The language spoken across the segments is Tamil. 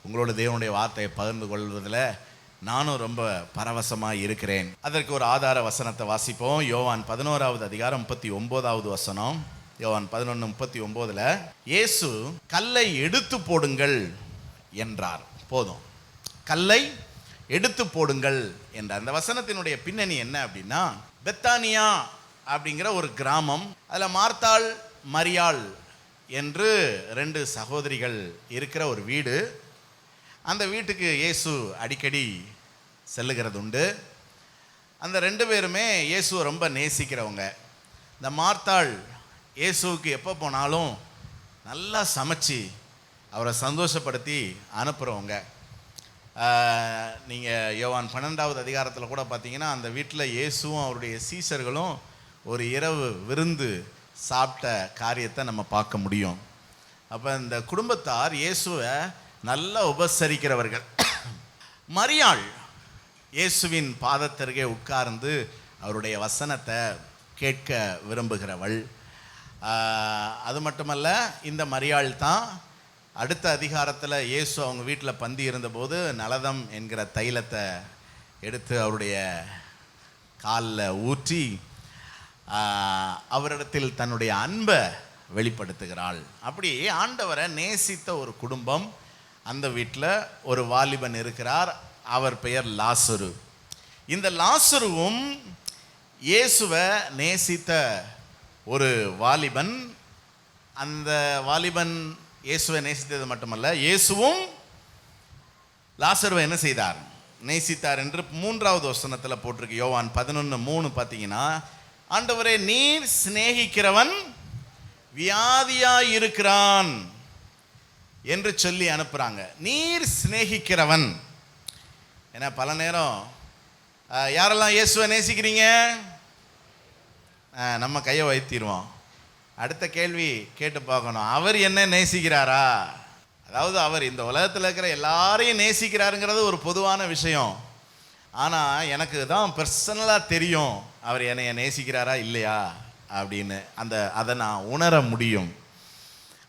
உங்களோட தேவனுடைய வார்த்தையை பகிர்ந்து கொள்வதில் நானும் ரொம்ப பரவசமாக இருக்கிறேன். அதற்கு ஒரு ஆதார வசனத்தை வாசிப்போம். யோவான் 11வது அதிகாரம் 39வது வசனம். யோவான் 11:39 இயேசு கல்லை எடுத்து போடுங்கள் என்றார். போதும், கல்லை எடுத்து போடுங்கள் என்றார். அந்த வசனத்தினுடைய பின்னணி என்ன அப்படின்னா, பெத்தானியா அப்படிங்கிற ஒரு கிராமம், அதில் மார்த்தாள் மரியாள் என்று 2 சகோதரிகள் இருக்கிற ஒரு வீடு. அந்த வீட்டுக்கு இயேசு அடிக்கடி செல்லுகிறது உண்டு. அந்த 2 பேருமே இயேசுவை ரொம்ப நேசிக்கிறவங்க. இந்த மார்த்தாள் இயேசுவுக்கு எப்போ போனாலும் நல்லா சமைச்சு அவரை சந்தோஷப்படுத்தி அனுப்புகிறவங்க. நீங்கள் யோவான் 12வது அதிகாரத்தில் கூட பார்த்தீங்கன்னா, அந்த வீட்டில் இயேசுவும் அவருடைய சீஷர்களும் ஒரு இரவு விருந்து சாப்பிட்ட காரியத்தை நம்ம பார்க்க முடியும். அப்போ இந்த குடும்பத்தார் இயேசுவை நல்லா உபசரிக்கிறவர்கள். மரியாள் இயேசுவின் பாதத்தருகே உட்கார்ந்து அவருடைய வசனத்தை கேட்க விரும்புகிறவள். அது மட்டுமல்ல, இந்த மரியாள் தான் அடுத்த அதிகாரத்தில் இயேசு அவங்க வீட்டில் பந்தி இருந்தபோது நலதம் என்கிற தைலத்தை எடுத்து அவருடைய காலில் ஊற்றி அவரிடத்தில் தன்னுடைய அன்பை வெளிப்படுத்துகிறாள். அப்படி ஆண்டவரை நேசித்த ஒரு குடும்பம். அந்த வீட்டில் ஒரு வாலிபன் இருக்கிறார், அவர் பெயர் லாசரு. இந்த லாசருவும் இயேசுவை நேசித்த ஒரு வாலிபன். அந்த வாலிபன் இயேசுவை நேசித்தது மட்டுமல்ல, இயேசுவும் லாசருவை என்ன செய்தார்? நேசித்தார் என்று 3வது வசனத்தில் போட்டிருக்கு. யோவான் 11:3 பார்த்தீங்கன்னா, ஆண்டவரே நீர் சிநேகிக்கிறவன் வியாதியாய் இருக்கிறான் என்று சொல்லி அனுப்புகிறாங்க. நீர் சிநேகிக்கிறவன். ஏன்னா பல நேரம் யாரெல்லாம் இயேசுவை நேசிக்கிறீங்க? நம்ம கையை வைத்திடுவோம். அடுத்த கேள்வி கேட்டு பார்க்கணும், அவர் என்ன நேசிக்கிறாரா? அதாவது அவர் இந்த உலகத்தில் இருக்கிற எல்லாரையும் நேசிக்கிறாருங்கிறது ஒரு பொதுவான விஷயம். ஆனால் எனக்கு தான் பர்சனலாக தெரியும் அவர் என்னைய நேசிக்கிறாரா இல்லையா அப்படின்னு. அதை நான் உணர முடியும்.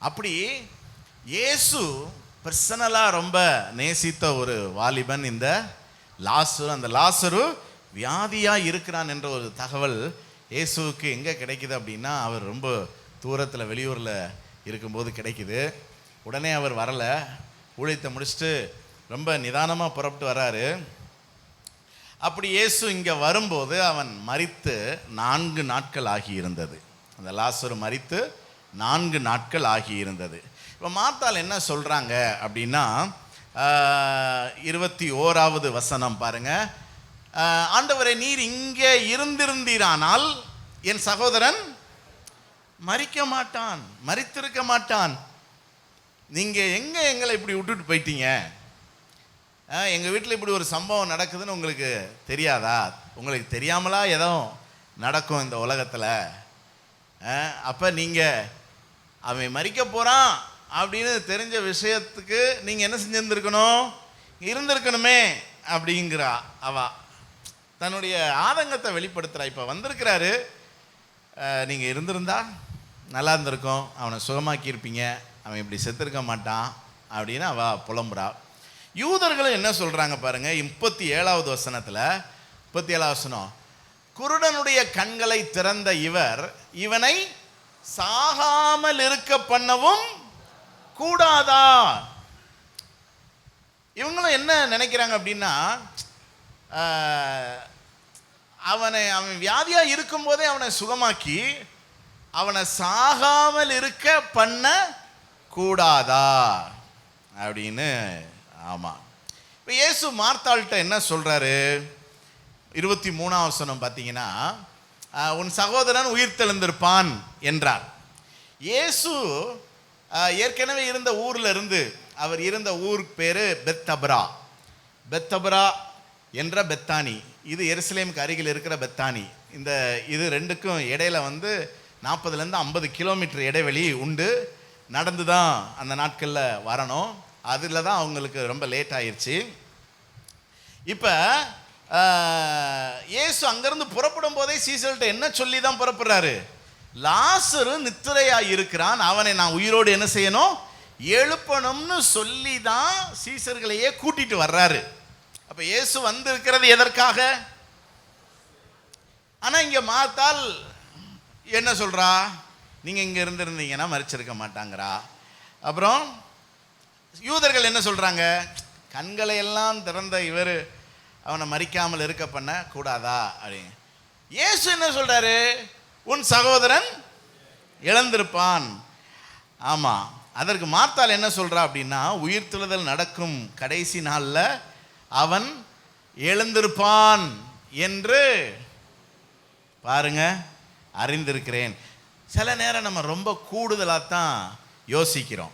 அப்படி இயேசு பர்சனலாக ரொம்ப நேசித்த ஒரு வாலிபன் இந்த லாசரு. அந்த லாசரு வியாதியாக இருக்கிறான் என்ற ஒரு தகவல் இயேசுவுக்கு எங்கே கிடைக்குது அப்படின்னா, அவர் ரொம்ப தூரத்தில் வெளியூரில் இருக்கும்போது கிடைக்குது. உடனே அவர் வரலை, ஊழியத்தை முடிச்சுட்டு ரொம்ப நிதானமாக புறப்பட்டு வராரு. அப்படி இயேசு இங்கே வரும்போது அவன் மரித்து 4 நாட்கள் ஆகியிருந்தது. அந்த லாசரு மரித்து 4 நாட்கள் ஆகியிருந்தது. இப்போ மார்த்தாள் என்ன சொல்கிறாங்க அப்படின்னா, 21வது வசனம் பாருங்க. ஆண்டவரே நீர் இங்கே இருந்திருந்தீரானால் என் சகோதரன் மரிக்க மாட்டான், மரித்திருக்க மாட்டான். நீங்கள் எங்கே எங்களை இப்படி விட்டுட்டு போயிட்டீங்க? எங்கள் வீட்டில் இப்படி ஒரு சம்பவம் நடக்குதுன்னு உங்களுக்கு தெரியாதா? உங்களுக்கு தெரியாமலா ஏதோ நடக்கும் இந்த உலகத்தில்? அப்போ நீங்கள் அவன் மரிக்க போகிறான் அப்படின்னு தெரிஞ்ச விஷயத்துக்கு நீங்கள் என்ன செஞ்சுருந்துருக்கணும்? இருந்திருக்கணுமே அப்படிங்கிறா. அவ தன்னுடைய ஆதங்கத்தை வெளிப்படுத்துகிறா. இப்போ வந்திருக்கிறாரு, நீங்கள் இருந்திருந்தா நல்லா இருந்திருக்கும், அவனை சுகமாக்கியிருப்பீங்க, அவன் இப்படி செத்துருக்க மாட்டான் அப்படின்னு அவ புலம்புறா. யூதர்களும் என்ன சொல்கிறாங்க பாருங்க. 37வது வசனத்தில், 37வது வசனம், குருடனுடைய கண்களை திறந்த இவர் இவனை சாகாமல் இருக்க பண்ணவும் கூடாதா? இவங்களும் என்ன நினைக்கிறாங்க அப்படின்னா, அவன் வியாதியாக இருக்கும்போதே அவனை சுகமாக்கி அவனை சாகாமல் இருக்க பண்ண கூடாதா அப்படின்னு. ஆமாம். இப்போ இயேசு மார்த்தாள்கிட்ட என்ன சொல்கிறாரு? 23வது வசனம் பார்த்தீங்கன்னா, உன் சகோதரன் உயிர் தெழுந்திருப்பான் என்றார். இயேசு ஏற்கனவே இருந்த ஊரில் இருந்து, அவர் இருந்த ஊர் பேர் பெத்தபரா. பெத்தபரா என்ற பெத்தானி, இது எருசலேமுக்கு அருகில் இருக்கிற பெத்தானி. இது 2க்கும் இடையில 40லேருந்து 50 கிலோமீட்டர் இடைவெளி உண்டு. நடந்து தான் அந்த நாட்களில் வரணும். அதில் தான் அவங்களுக்கு ரொம்ப லேட் ஆயிடுச்சு. இப்போ இயேசு அங்கேருந்து புறப்படும் போதே சீசல்கிட்ட என்ன சொல்லி தான் புறப்படுறாரு? லாசரு நித்திரையாக இருக்கிறான், அவனை நான் உயிரோடு என்ன செய்யணும்? எழுப்பணும்னு சொல்லி தான் சீசர்களையே கூட்டிட்டு வர்றாரு. அப்ப இயேசு வந்திருக்கிறது எதற்காக? ஆனா இங்க மார்த்தாள் என்ன சொல்றா? நீங்க இங்க இருந்திருந்தீங்கன்னா மரிச்சிருக்க மாட்டாங்கறா. அப்புறம் யூதர்கள் என்ன சொல்றாங்க? கண்களை எல்லாம் திறந்த இவர் அவனை மரிக்காமல் இருக்க பண்ண கூடாதா அப்படின்னு. இயேசு என்ன சொல்றாரு? உன் சகோதரன் இழந்திருப்பான். ஆமா, அதற்கு மார்த்தாள் என்ன சொல்றா அப்படின்னா, உயிர்த்தெழுதல் நடக்கும் கடைசி நாள்ல அவன் எழுந்திருப்பான் என்று பாருங்க அறிந்திருக்கிறேன். சில நேரம் நம்ம ரொம்ப கூடுதலாக தான் யோசிக்கிறோம்.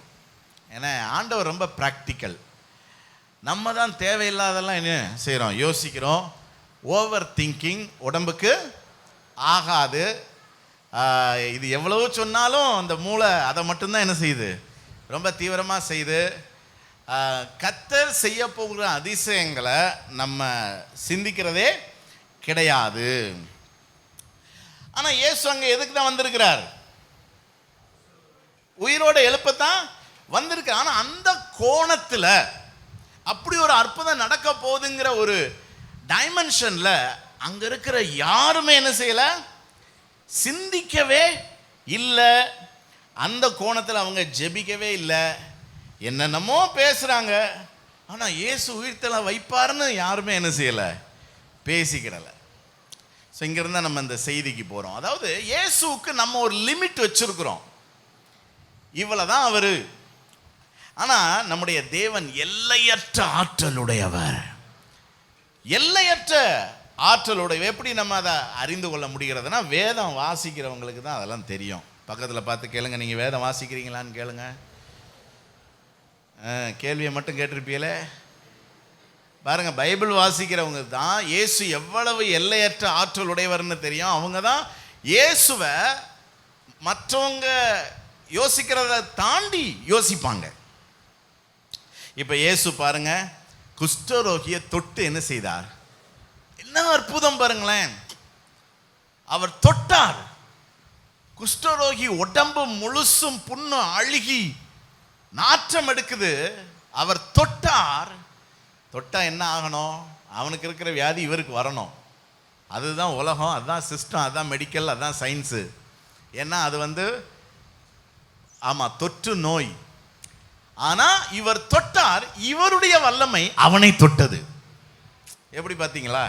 ஏன்னா ஆண்டவர் ரொம்ப ப்ராக்டிக்கல். நம்ம தான் தேவையில்லாதெல்லாம் என்ன செய்கிறோம்? யோசிக்கிறோம். ஓவர் திங்கிங் உடம்புக்கு ஆகாது. இது எவ்வளவு சொன்னாலும் அந்த மூளை அதை மட்டும்தான் என்ன செய்யுது? ரொம்ப தீவிரமாக செய்யுது. கர்த்தர் செய்ய போகிற அதிசயங்களை நம்ம சிந்திக்கிறதே கிடையாது. ஆனால் இயேசு அங்கே எதுக்கு தான் வந்திருக்கிறார்? உயிரோட எழுப்பத்தான் வந்திருக்கிறார். ஆனால் அந்த கோணத்தில் அப்படி ஒரு அற்புதம் நடக்க போகுதுங்கிற ஒரு டைமென்ஷனில் அங்கே இருக்கிற யாருமே என்ன செய்யலை? சிந்திக்கவே இல்லை. அந்த கோணத்தில் அவங்க ஜெபிக்கவே இல்லை. என்னென்னமோ பேசுகிறாங்க. ஆனால் இயேசு உயிர்த்தெழ வைப்பார்னு யாருமே என்ன செய்யலை? பேசிக்கிடலை. ஸோ இங்கேருந்து நம்ம இந்த செய்திக்கு போகிறோம். அதாவது இயேசுவுக்கு நம்ம ஒரு லிமிட் வச்சுருக்குறோம். இவ்வளோ தான் அவர். ஆனால் நம்முடைய தேவன் எல்லையற்ற ஆற்றலுடையவர். எல்லையற்ற ஆற்றலுடைய. எப்படி நம்ம அதை அறிந்து கொள்ள முடிகிறதுனா, வேதம் வாசிக்கிறவங்களுக்கு தான் அதெல்லாம் தெரியும். பக்கத்தில் பார்த்து கேளுங்க, நீங்கள் வேதம் வாசிக்கிறீங்களான்னு கேளுங்க. கேள்வியை மட்டும் கேட்டிருப்பீங்களே. பாருங்க, பைபிள் வாசிக்கிறவங்க தான் இயேசு எவ்வளவு எல்லையற்ற ஆற்றல் உடையவர்னு தெரியும். அவங்க தான் இயேசுவை மற்றவங்க யோசிக்கிறத தாண்டி யோசிப்பாங்க. இப்போ இயேசு பாருங்க, குஷ்டரோகியை தொட்டு என்ன செய்தார்? என்ன அற்புதம் பாருங்களேன். அவர் தொட்டார். குஷ்டரோகி உடம்பு முழுசும் புண்ணு அழுகி நாற்றம் எடுக்குது. அவர் தொட்டார். தொட்டா என்ன ஆகணும்? அவனுக்கு இருக்கிற வியாதி இவருக்கு வரணும். அதுதான் உலகம், அதுதான் சிஸ்டம், அதுதான் மெடிக்கல், அதுதான் சயின்ஸு. ஏன்னா அது ஆமாம் தொற்று நோய். ஆனால் இவர் தொட்டார். இவருடைய வல்லமை அவனை தொட்டது. எப்படி பார்த்தீங்களா?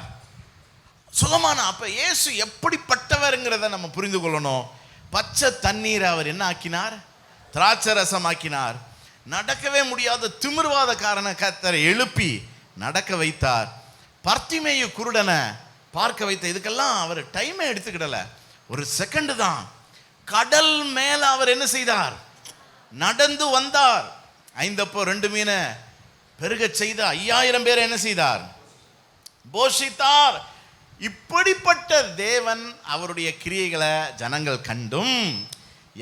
சுகமான. அப்போ இயேசு எப்படிப்பட்டவருங்கிறத நம்ம புரிந்து கொள்ளணும். பச்சை தண்ணீரை அவர் என்ன ஆக்கினார்? திராட்சை ரசம் ஆக்கினார். நடக்கவே முடியாத திமிர்வாதக்காரனை கர்த்தரை எழுப்பி நடக்க வைத்தார். பர்த்திமேயு குருடனை பார்க்க வைத்த. இதுக்கெல்லாம் அவர் டைமே எடுத்துக்கிடலை, ஒரு செகண்டு தான். கடல் மேல அவர் என்ன செய்தார்? நடந்து வந்தார். 5 அப்போ 2 மீனை பெருக செய்த 5000 பேரை என்ன செய்தார்? போஷித்தார். இப்படிப்பட்ட தேவன் அவருடைய கிரியைகளை ஜனங்கள் கண்டும்,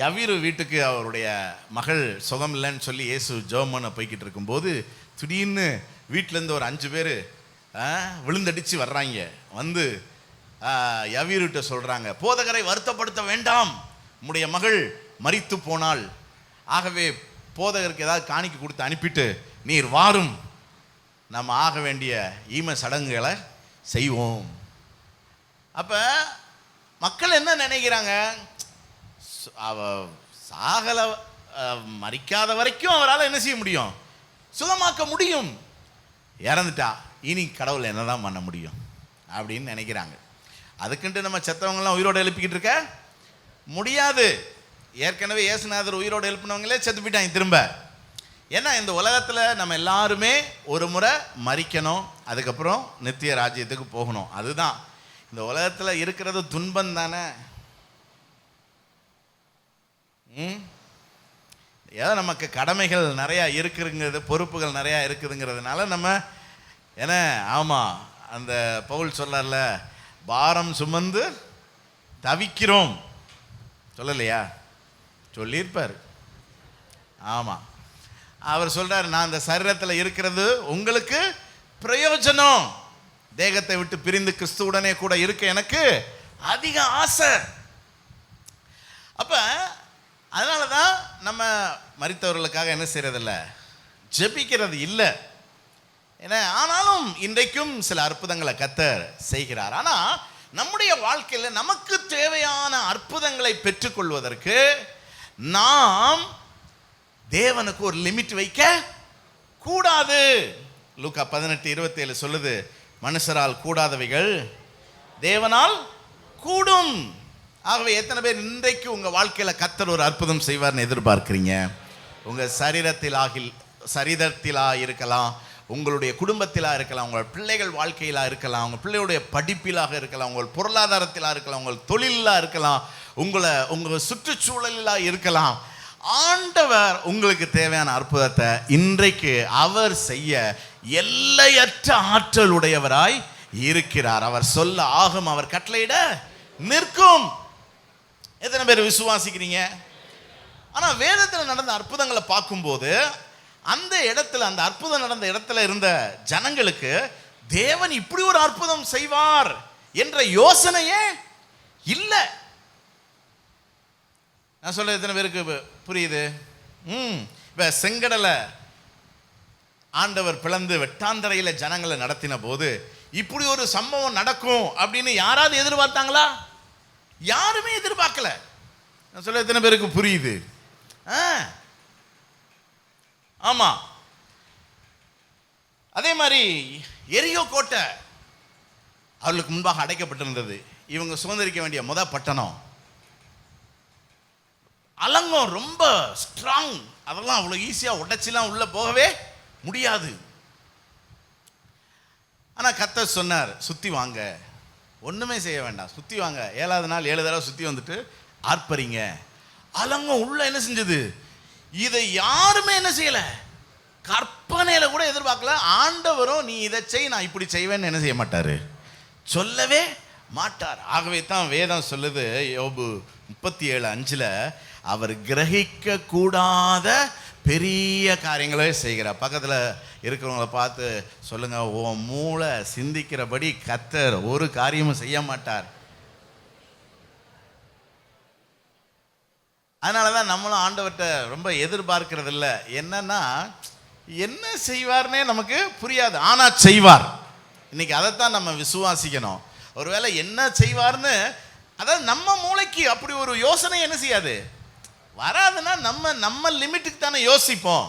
யவீரு வீட்டுக்கு அவருடைய மகள் சுகம் இல்லைன்னு சொல்லி இயேசு ஜெபம் பண்ண போய்கிட்டு இருக்கும்போது திடீர்னு வீட்டிலேருந்து ஒரு 5 பேர் விழுந்தடிச்சு வர்றாங்க. வந்து யவீருட்ட சொல்கிறாங்க, போதகரை வருத்தப்படுத்த வேண்டாம், உம்முடைய மகள் மரித்து போனாள். ஆகவே போதகருக்கு ஏதாவது காணிக்க கொடுத்து அனுப்பிட்டு நீர் வாரும், நம்ம ஆக வேண்டிய ஈம சடங்குகளை செய்வோம். அப்போ மக்கள் என்ன நினைக்கிறாங்க? அவ சாகலை, மரிக்காத வரைக்கும் அவரால் என்ன செய்ய முடியும்? சுகமாக்க முடியும். இறந்துட்டா இனி கடவுள் என்னதான் பண்ண முடியும் அப்படின்னு நினைக்கிறாங்க. அதுக்குன்ட்டு நம்ம செத்தவங்களாம் உயிரோடு எழுப்பிக்கிட்டு இருக்க முடியாது. ஏற்கனவே இயேசுநாதர் உயிரோடு எழுப்பினவங்களே செத்து போயிட்டாங்க திரும்ப. ஏன்னா இந்த உலகத்தில் நம்ம எல்லாருமே ஒரு முறை மரிக்கணும், அதுக்கப்புறம் நித்திய ராஜ்யத்துக்கு போகணும். அதுதான் இந்த உலகத்தில் இருக்கிறது. துன்பம் தானே. ஏதோ நமக்கு கடமைகள் நிறையா இருக்குங்கிறது, பொறுப்புகள் நிறையா இருக்குதுங்கிறதுனால நம்ம என்ன, ஆமாம், அந்த பவுல் சொல்லல, பாரம் சுமந்து தவிக்கிறோம் சொல்லலையா? சொல்லியிருப்பார். ஆமாம், அவர் சொல்றார், நான் இந்த சரீரத்தில் இருக்கிறது உங்களுக்கு பிரயோஜனம். தேகத்தை விட்டு பிரிந்து கிறிஸ்துவுடனே கூட இருக்க எனக்கு அதிக ஆசை. அப்ப அதனால தான் நம்ம மரித்தவர்களுக்காக என்ன செய்யறதில்ல, ஜெபிக்கிறது இல்லை. ஏன்னா ஆனாலும் இன்றைக்கும் சில அற்புதங்களை கர்த்தர் செய்கிறார். ஆனால் நம்முடைய வாழ்க்கையில் நமக்கு தேவையான அற்புதங்களை பெற்றுக்கொள்வதற்கு நாம் தேவனுக்கு ஒரு லிமிட் வைக்க கூடாது. லூக்கா 18:27 சொல்லுது, மனுஷரால் கூடாதவைகள் தேவனால் கூடும். ஆகவே எத்தனை பேர் இன்றைக்கு உங்கள் வாழ்க்கையில் கர்த்தர் ஒரு அற்புதம் செய்வார்னு எதிர்பார்க்குறீங்க? உங்கள் சரீரத்திலா இருக்கலாம், உங்களுடைய குடும்பத்திலா இருக்கலாம், உங்கள் பிள்ளைகள் வாழ்க்கையிலாக இருக்கலாம், உங்கள் பிள்ளையுடைய படிப்பிலாக இருக்கலாம், உங்கள் பொருளாதாரத்திலாக இருக்கலாம், உங்கள் தொழிலாக இருக்கலாம், உங்கள் சுற்றுச்சூழலாக இருக்கலாம். ஆண்டவர் உங்களுக்கு தேவையான அற்புதத்தை இன்றைக்கு அவர் செய்ய எல்லையற்ற ஆற்றல் உடையவராய் இருக்கிறார். அவர் சொல்ல ஆகும், அவர் கட்டளையிட நிற்கும். எத்தனை பேர் விசுவாசிக்கிறீங்க? ஆனால் வேதத்தில் நடந்த அற்புதங்களை பார்க்கும்போது அந்த இடத்துல, அந்த அற்புதம் நடந்த இடத்துல இருந்த ஜனங்களுக்கு தேவன் இப்படி ஒரு அற்புதம் செய்வார் என்ற யோசனையே இல்லை. நான் சொல்ல எத்தனை பேருக்கு புரியுது? இப்போ செங்கடலை ஆண்டவர் பிளந்து வெட்டாந்தரையில் ஜனங்களை நடத்தின போது இப்படி ஒரு சம்பவம் நடக்கும் அப்படின்னு யாராவது எதிர்பார்த்தாங்களா? யாருமே எதிர்பார்க்கல. நான் சொல்ல எத்தனை பேருக்கு புரியுது? ஆமா. அதே மாதிரி எரியோ கோட்டை அவர்களுக்கு முன்பாக அடைக்கப்பட்டிருந்தது. இவங்க சுதந்திரிக்க வேண்டிய பட்டணம். அலங்கம் ரொம்ப ஸ்ட்ராங், அதெல்லாம் அவ்வளோ ஈஸியாக உடைச்சிலாம் உள்ள போகவே முடியாது. ஆனால் கர்த்தர் சொன்னார், சுற்றி வாங்க, ஒன்றுமே செய்ய வேண்டாம், சுற்றி வாங்க. 7வது நாள் 7 தடவை சுற்றி வந்துட்டு ஆர்ப்பரிங்க. அலங்கம் உள்ள என்ன செஞ்சது? இதை யாருமே என்ன செய்யலை, கற்பனையில கூட எதிர்பார்க்கல. ஆண்டவரும் நீ இதை செய், நான் இப்படி செய்வேன்னு என்ன செய்ய மாட்டார், சொல்லவே மாட்டார். ஆகவே தான் வேதம் சொல்லுது, யோபு 37:5, அவர் கிரகிக்க கூடாத பெரிய காரியங்களே செய்கிறார். பக்கத்தில் இருக்கிறவங்கள பார்த்து சொல்லுங்க, ஓ மூளை சிந்திக்கிறபடி கர்த்தர் ஒரு காரியமும் செய்ய மாட்டார். அதனால தான் நம்மளும் ஆண்டவர்கிட்ட ரொம்ப எதிர்பார்க்கறது இல்லை. என்னன்னா என்ன செய்வார்னே நமக்கு புரியாது, ஆனால் செய்வார். இன்னைக்கு அதைத்தான் நம்ம விசுவாசிக்கணும். ஒருவேளை என்ன செய்வார்னு, அதாவது நம்ம மூளைக்கு அப்படி ஒரு யோசனை என்ன செய்யாது, வராதுன்னா நம்ம லிமிட்டுக்கு தானே யோசிப்போம்.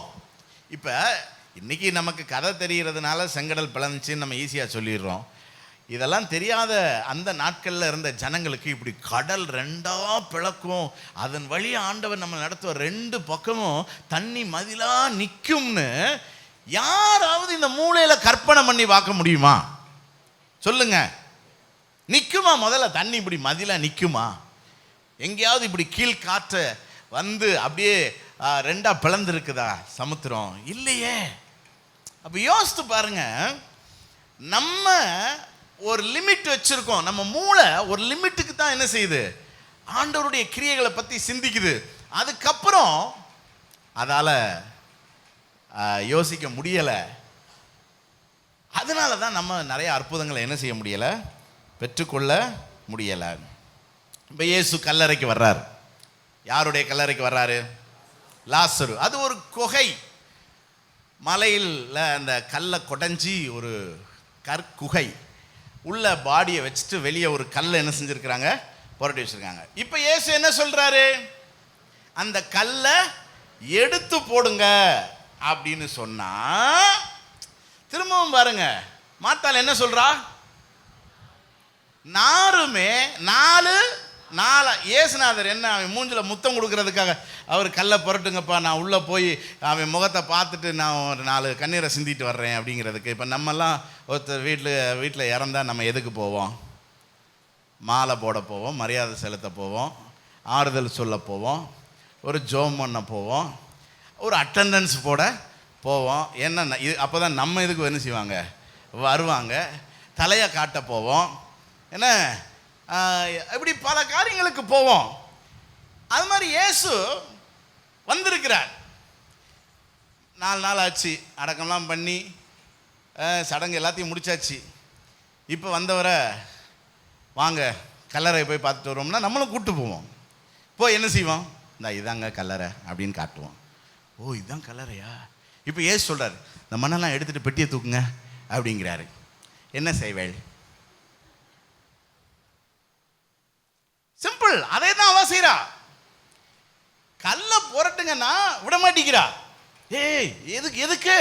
இப்போ இன்னைக்கு நமக்கு கதை தெரிகிறதுனால செங்கடல் பிளந்துச்சின்னு நம்ம ஈஸியாக சொல்லிடுறோம். இதெல்லாம் தெரியாத அந்த நாட்களில் இருந்த ஜனங்களுக்கு இப்படி கடல் 2ஆ பிளக்கும், அதன் வழி ஆண்டவர் நம்ம நடத்துவார், 2 பக்கமும் தண்ணி மதிலாக நிற்கும்னு யாராவது இந்த மூளையில் கற்பனை பண்ணி பார்க்க முடியுமா? சொல்லுங்க, நிற்குமா? முதல்ல தண்ணி இப்படி மதிலாக நிற்குமா? எங்கேயாவது இப்படி கீழ் காற்று வந்து அப்படியே 2ஆ பிளந்துருக்குதா சமுத்திரம்? இல்லையே. அப்போ யோசித்து பாருங்க, நம்ம ஒரு லிமிட் வச்சிருக்கோம். நம்ம மூளை ஒரு லிமிட்டுக்கு தான் என்ன செய்யுது, ஆண்டவருடைய கிரியைகளை பற்றி சிந்திக்குது. அதுக்கப்புறம் அதால் யோசிக்க முடியலை. அதனால தான் நம்ம நிறைய அற்புதங்களை என்ன செய்ய முடியலை, பெற்றுக்கொள்ள முடியலை. இப்போ இயேசு கல்லறைக்கு வர்றார். யாருடைய கல்லறைக்கு வர்றாரு? லாசரு. அது ஒரு குகை, மலையில் அந்த கல்லை கொடைஞ்சி ஒரு கற்குகை, உள்ள பாடியை வச்சுட்டு வெளியே ஒரு கல்லை என்ன செஞ்சுருக்கிறாங்க, புரட்டி வச்சுருக்காங்க. இப்போ இயேசு என்ன சொல்கிறாரு, அந்த கல்லை எடுத்து போடுங்க அப்படின்னு சொன்னா, திரும்பவும் பாருங்க, மாத்தாள் என்ன சொல்றா, நாருமே 4 ஏசுநாதர் என்ன, அவன் மூஞ்சில் முத்தம் கொடுக்கறதுக்காக அவர் கல்லை புரட்டுங்கப்பா, நான் உள்ளே போய் அவன் முகத்தை பார்த்துட்டு நான் ஒரு 4 கண்ணீரை சிந்திட்டு வர்றேன் அப்படிங்கிறதுக்கு. இப்போ நம்மெல்லாம் ஒருத்தர் வீட்டில் இறந்தா நம்ம எதுக்கு போவோம்? மாலை போட போவோம், மரியாதை செலுத்த போவோம், ஆறுதல் சொல்ல போவோம், ஒரு ஜோம் பண்ண போவோம், ஒரு அட்டண்டன்ஸ் போட போவோம். என்ன இது, அப்போ தான் நம்ம இதுக்கு என்ன செய்வாங்க, வருவாங்க. தலையை காட்ட போவோம், என்ன இப்படி பல காரியங்களுக்கு போவோம். அது மாதிரி இயேசு வந்திருக்கிறார். 4 நாள் ஆச்சு, அடக்கம்லாம் பண்ணி சடங்கு எல்லாத்தையும் முடிச்சாச்சு. இப்போ வந்தவரை வாங்க கல்லறை போய் பார்த்துட்டு வரோம்னா நம்மளும் கூப்பிட்டு போவோம். போய் என்ன செய்வோம், இந்த இதாங்க கல்லறை அப்படின்னு காட்டுவோம். ஓ இதுதான் கல்லறையா? இப்போ ஏசு சொல்கிறார், இந்த மண்ணெல்லாம் எடுத்துகிட்டு பெட்டியை தூக்குங்க அப்படிங்கிறாரு. என்ன செய்வேள்? சிம்பிள். அதே தான் அவ செய்கிறா. கல்லை புரட்டுங்கன்னா விட மாட்டேங்கிறா. ஏய் எதுக்கு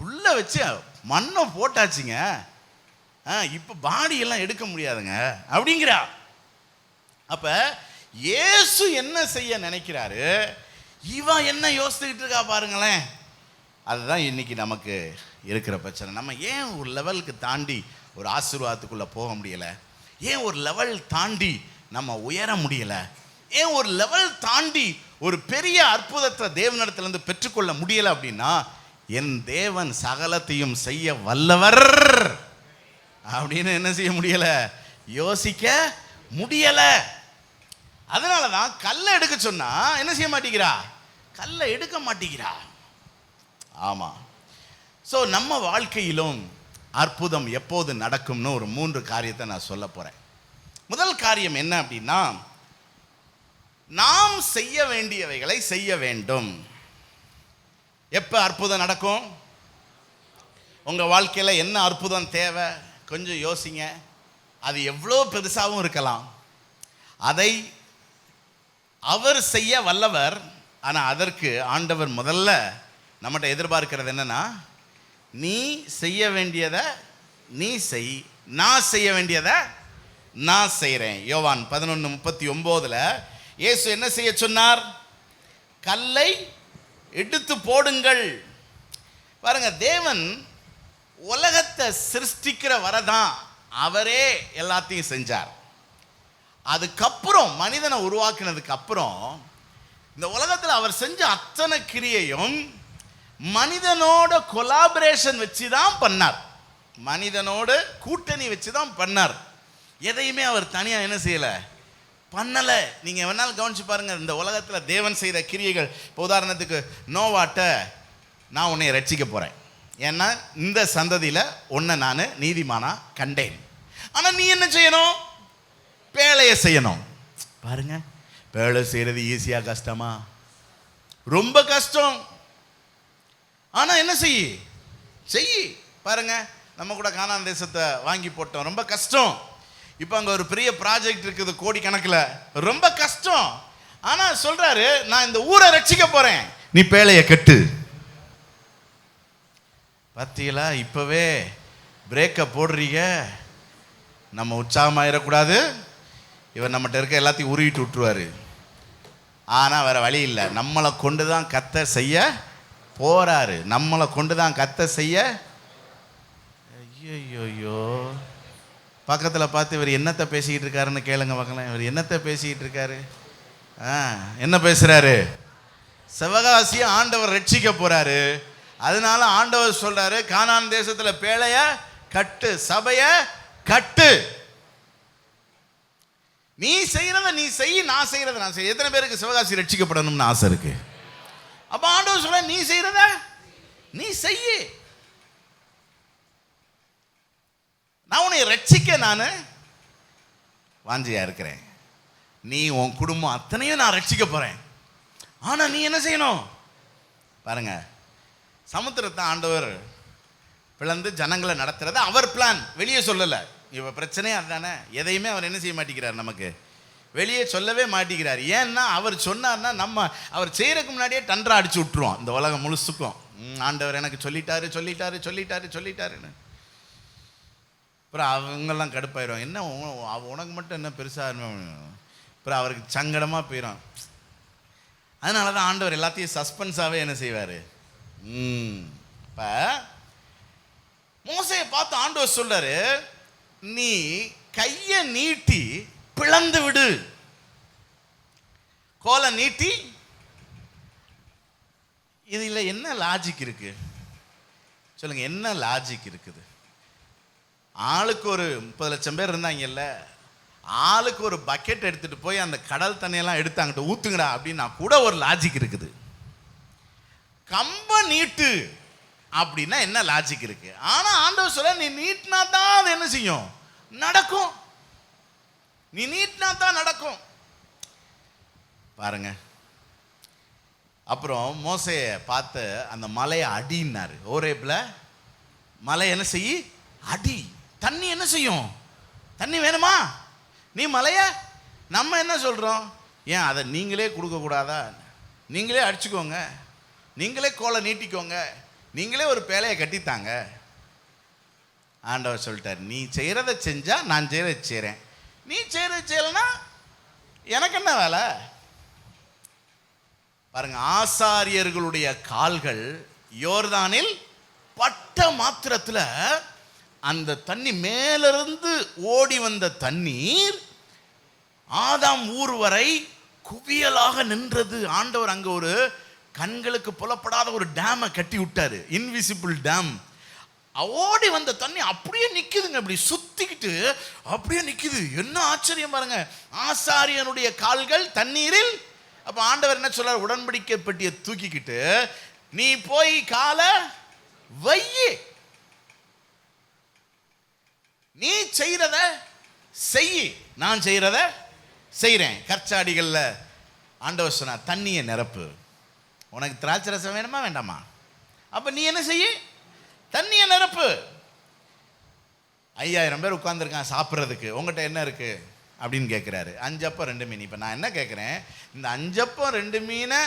உள்ள வச்சு மண்ணை போட்டாச்சுங்க, இப்போ பாடியெல்லாம் எடுக்க முடியாதுங்க அப்படிங்கிறா. அப்ப இயேசு என்ன செய்ய நினைக்கிறாரு, இவன் என்ன யோசிச்சுக்கிட்டு இருக்கா பாருங்களேன். அதுதான் இன்னைக்கு நமக்கு இருக்கிற பிரச்சனை. நம்ம ஏன் ஒரு லெவலுக்கு தாண்டி ஒரு ஆசீர்வாதத்துக்குள்ள போக முடியல? ஏன் ஒரு லெவல் தாண்டி நம்ம உயர முடியல? ஏன் ஒரு லெவல் தாண்டி ஒரு பெரிய அற்புதத்தை தேவனிடத்திலிருந்து பெற்றுக்கொள்ள முடியல அப்படின்னா, என் தேவன் சகலத்தையும் செய்ய வல்லவர் அப்படின்னு என்ன செய்ய முடியல, யோசிக்க முடியல. அதனாலதான் கல்லை எடுக்க சொன்னா என்ன செய்ய மாட்டேங்கிறா, கல்லை எடுக்க மாட்டேங்கிறா. ஆமா. ஸோ நம்ம வாழ்க்கையிலும் அற்புதம் எப்போது நடக்கும்னு ஒரு 3 காரியத்தை நான் சொல்ல போறேன். முதல் காரியம் என்ன அப்படின்னா, நாம் செய்ய வேண்டியவைகளை செய்ய வேண்டும். எப்போ அற்புதம் நடக்கும்? உங்க வாழ்க்கையில் என்ன அற்புதம் தேவை கொஞ்சம் யோசிங்க. அது எவ்வளோ பெருசாகவும் இருக்கலாம். அதை அவர் செய்ய வல்லவர். ஆனால் அதற்கு ஆண்டவர் முதல்ல நம்மகிட்ட எதிர்பார்க்கிறது என்னன்னா, நீ செய்ய வேண்டியதை நீ செய், நான் செய்ய வேண்டியதை நான் செய்கிறேன். யோவான் 11:39 இயேசு என்ன செய்ய சொன்னார்? கல்லை எடுத்து போடுங்கள். பாருங்க, தேவன் உலகத்தை சிருஷ்டிக்கிற வரதான் அவரே எல்லாத்தையும் செஞ்சார். அதுக்கப்புறம் மனிதனை உருவாக்கினதுக்கு அப்புறம் இந்த உலகத்தில் அவர் செஞ்ச அத்தனை கிரியையும் மனிதனோட கொலாபரேஷன் வச்சு தான் பண்ணார். மனிதனோட கூட்டணி வச்சு தான் பண்ணார். எதையுமே அவர் தனியாக என்ன செய்யலை, பண்ணலை. நீங்கள் வேணாலும் கவனிச்சு பாருங்கள். இந்த உலகத்தில் தேவன் செய்த கிரியைகள், இப்போ உதாரணத்துக்கு நோவாட்ட, நான் உன்னை ரட்சிக்க போகிறேன், ஏன்னா இந்த சந்ததியில் உன்னை நான் நீதிமானா கண்டேன். ஆனால் நீ என்ன செய்யணும்? பேழையை செய்யணும். பாருங்க, பேழை செய்கிறது ஈஸியாக கஷ்டமா? ரொம்ப கஷ்டம். ஆனால் என்ன செய் பாருங்க, நம்ம கூட கானான் தேசத்தை வாங்கி போட்டோம், ரொம்ப கஷ்டம். இப்போ அங்கே ஒரு பெரிய ப்ராஜெக்ட் இருக்குது, கோடி கணக்கில், ரொம்ப கஷ்டம். ஆனால் சொல்றாரு, நான் இந்த ஊரை ரட்சிக்க போறேன், நீ பேழையை கட்டு. பார்த்தீங்களா? இப்பவே பிரேக்கை போடுறீங்க. நம்ம உற்சாகமாயிடக்கூடாது. இவர் நம்மகிட்ட இருக்க எல்லாத்தையும் உருவிட்டு விட்டுருவாரு. ஆனால் வேற வழி இல்லை, நம்மளை கொண்டு தான் கத்த செய்ய போறாரு. நம்மளை கொண்டு தான் கத்த செய்ய. ஐயோ, பக்கத்தில் பார்த்து இவர் என்னத்தை பேசிக்கிட்டு இருக்காருன்னு கேளுங்க பார்க்கலாம். இவர் என்னத்தை பேசிக்கிட்டு இருக்காரு? என்ன பேசுறாரு? சிவகாசியை ஆண்டவர் ரட்சிக்க போறாரு. அதனால ஆண்டவர் சொல்றாரு, கானான் தேசத்துல பேழைய கட்டு, சபைய கட்டு. நீ செய்யறத நீ செய், நான் செய்யறத நான் செய். எத்தனை பேருக்கு சிவகாசி ரட்சிக்கப்படணும்னு ஆசை இருக்கு? அப்ப ஆண்டவர் சொல்ற, நீ செய்யறத நீ செய்ய, நான் உன்னை ரட்சிக்க நான் வாஞ்சியா இருக்கிறேன். நீ உன் குடும்பம் அத்தனையும் நான் ரட்சிக்க போறேன். ஆனா நீ என்ன செய்யணும் பாருங்க. சமுத்திரத்தை ஆண்டவர் பிளந்து ஜனங்களை நடத்துறது அவர் பிளான், வெளியே சொல்லலை. இவ பிரச்சனையே அதுதானே. எதையுமே அவர் என்ன செய்ய மாட்டேங்கிறார், நமக்கு வெளியே சொல்லவே மாட்டேங்கிறார். ஏன்னா அவர் சொன்னார்னா நம்ம அவர் செய்யறதுக்கு முன்னாடியே டன்றா அடிச்சு விட்டுருவோம் இந்த உலகம் முழுசுக்கும். ஆண்டவர் எனக்கு சொல்லிட்டாருன்னு. அப்புறம் அவங்கெல்லாம் கடுப்பாயிரும். என்ன உனக்கு மட்டும் என்ன பெருசா, அப்புறம் அவருக்கு சங்கடமாக போயிடும். அதனால தான் ஆண்டவர் எல்லாத்தையும் சஸ்பென்ஸாகவே என்ன செய்வார். இப்போ மோசையை பார்த்து ஆண்டவர் சொல்றாரு, நீ கையை நீட்டி பிளந்து விடு. கோலை நீட்டி. இதுல என்ன லாஜிக் இருக்கு சொல்லுங்க? என்ன லாஜிக் இருக்குது? ஆளுக்கு ஒரு 30 லட்சம் பேர் இருந்தாங்கல்ல, ஆளுக்கு ஒரு பக்கெட் எடுத்துட்டு போய் அந்த கடல் தண்ணியெல்லாம் எடுத்து அங்கிட்ட ஊத்துங்கடா அப்படின்னா கூட ஒரு லாஜிக் இருக்குது. கம்ப நீட்டு அப்படின்னா என்ன லாஜிக் இருக்கு? ஆனா ஆண்டவர் சொல்ல, நீ நீட்டினா தான் அது என்ன செய்யும், நடக்கும். நீ நீட்டினா தான் நடக்கும். பாருங்க. அப்புறம் மோசேயை பார்த்து அந்த மலையை அடின்னாரு. ஓரேப்ல மலை என்ன செய்ய அடி. தண்ணி என்ன செய்யும்? தண்ணி வேணுமா? நீ மலைய நம்ம என்ன சொல்கிறோம்? ஏன் அதை நீங்களே கொடுக்க கூடாதா? நீங்களே அடிச்சுக்கோங்க, நீங்களே கோலை நீட்டிக்கோங்க, நீங்களே ஒரு பேலையை கட்டித்தாங்க. ஆண்டவர் சொல்லிட்டார், நீ செய்கிறத செஞ்சா நான் செய்கிறத செய்கிறேன், நீ செய்கிறத செய்யலைன்னா எனக்கு என்ன வேலை? பாருங்க, ஆசாரியர்களுடைய கால்கள் யோர்தானில் பட்ட மாத்திரத்தில் அந்த தண்ணி மேலிருந்து ஓடி வந்த தண்ணீர் ஆதாம் ஊர் வரை குவியலாக நின்றது. ஆண்டவர் அங்க ஒரு கண்களுக்கு புலப்படாத ஒரு டேமை கட்டி விட்டாரு, இன்விசிபிள் டேம். ஓடி வந்த தண்ணி அப்படியே நிக்குதுங்க, அப்படி சுத்திக்கிட்டு அப்படியே நிக்குது. என்ன ஆச்சரியம் பாருங்க, ஆசாரியனுடைய கால்கள் தண்ணீரில். அப்ப ஆண்டவர் என்ன சொல்றார்? உடன்படிக்கை பெட்டியை தூக்கிக்கிட்டு நீ போய் காலை வையி, நீ செய்யறத செய்யி, நான் செய்யறத செய்கிறேன். கற்சாடிகள்ல ஆண்டவர் சொன்னா தண்ணியை நிரப்பு. உனக்கு திராட்சை ரசம் வேணுமா வேண்டாமா? அப்ப நீ என்ன செய்ய? தண்ணியை நிரப்பு. 5000 பேர் உட்கார்ந்துருக்கான் சாப்பிட்றதுக்கு, உங்கள்கிட்ட என்ன இருக்கு அப்படின்னு கேட்குறாரு. 5 அப்பம் 2 மீன். இப்போ நான் என்ன கேட்குறேன், இந்த 5 அப்பம் 2 மீனை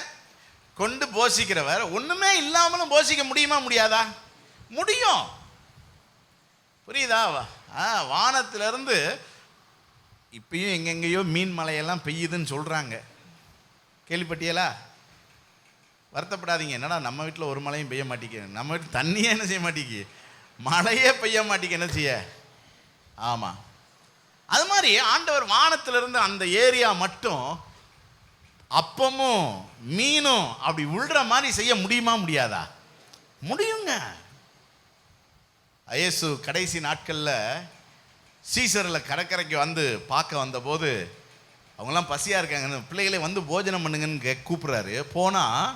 கொண்டு போஷிக்கிறவர் ஒன்றுமே இல்லாமலும் போஷிக்க முடியுமா முடியாதா? முடியும். புரியுதா? வானத்திலிருந்து இப்பயும் எங்கெங்கேயோ மீன் மலையெல்லாம் பெய்யுதுன்னு சொல்கிறாங்க, கேள்விப்பட்டியலா? வருத்தப்படாதீங்க. என்னடா நம்ம வீட்டில் ஒரு மழையும் பெய்ய மாட்டேங்க, நம்ம வீட்டில் தண்ணியே என்ன செய்ய மாட்டேங்கி, மழையே பெய்ய மாட்டேங்க, என்ன செய்ய? ஆமாம். அது மாதிரி ஆண்டவர் வானத்திலிருந்து அந்த ஏரியா மட்டும் அப்பமும் மீனும் அப்படி உள்ற மாதிரி செய்ய முடியுமா முடியாதா? முடியுங்க. இயேசு கடைசி நாட்களில் சீசரில் கடற்கரைக்கு வந்து பார்க்க வந்தபோது அவங்களாம் பசியாக இருக்காங்கன்னு, பிள்ளைகளே வந்து போஜனம் பண்ணுங்கன்னு கூப்பிட்றாரு. போனால்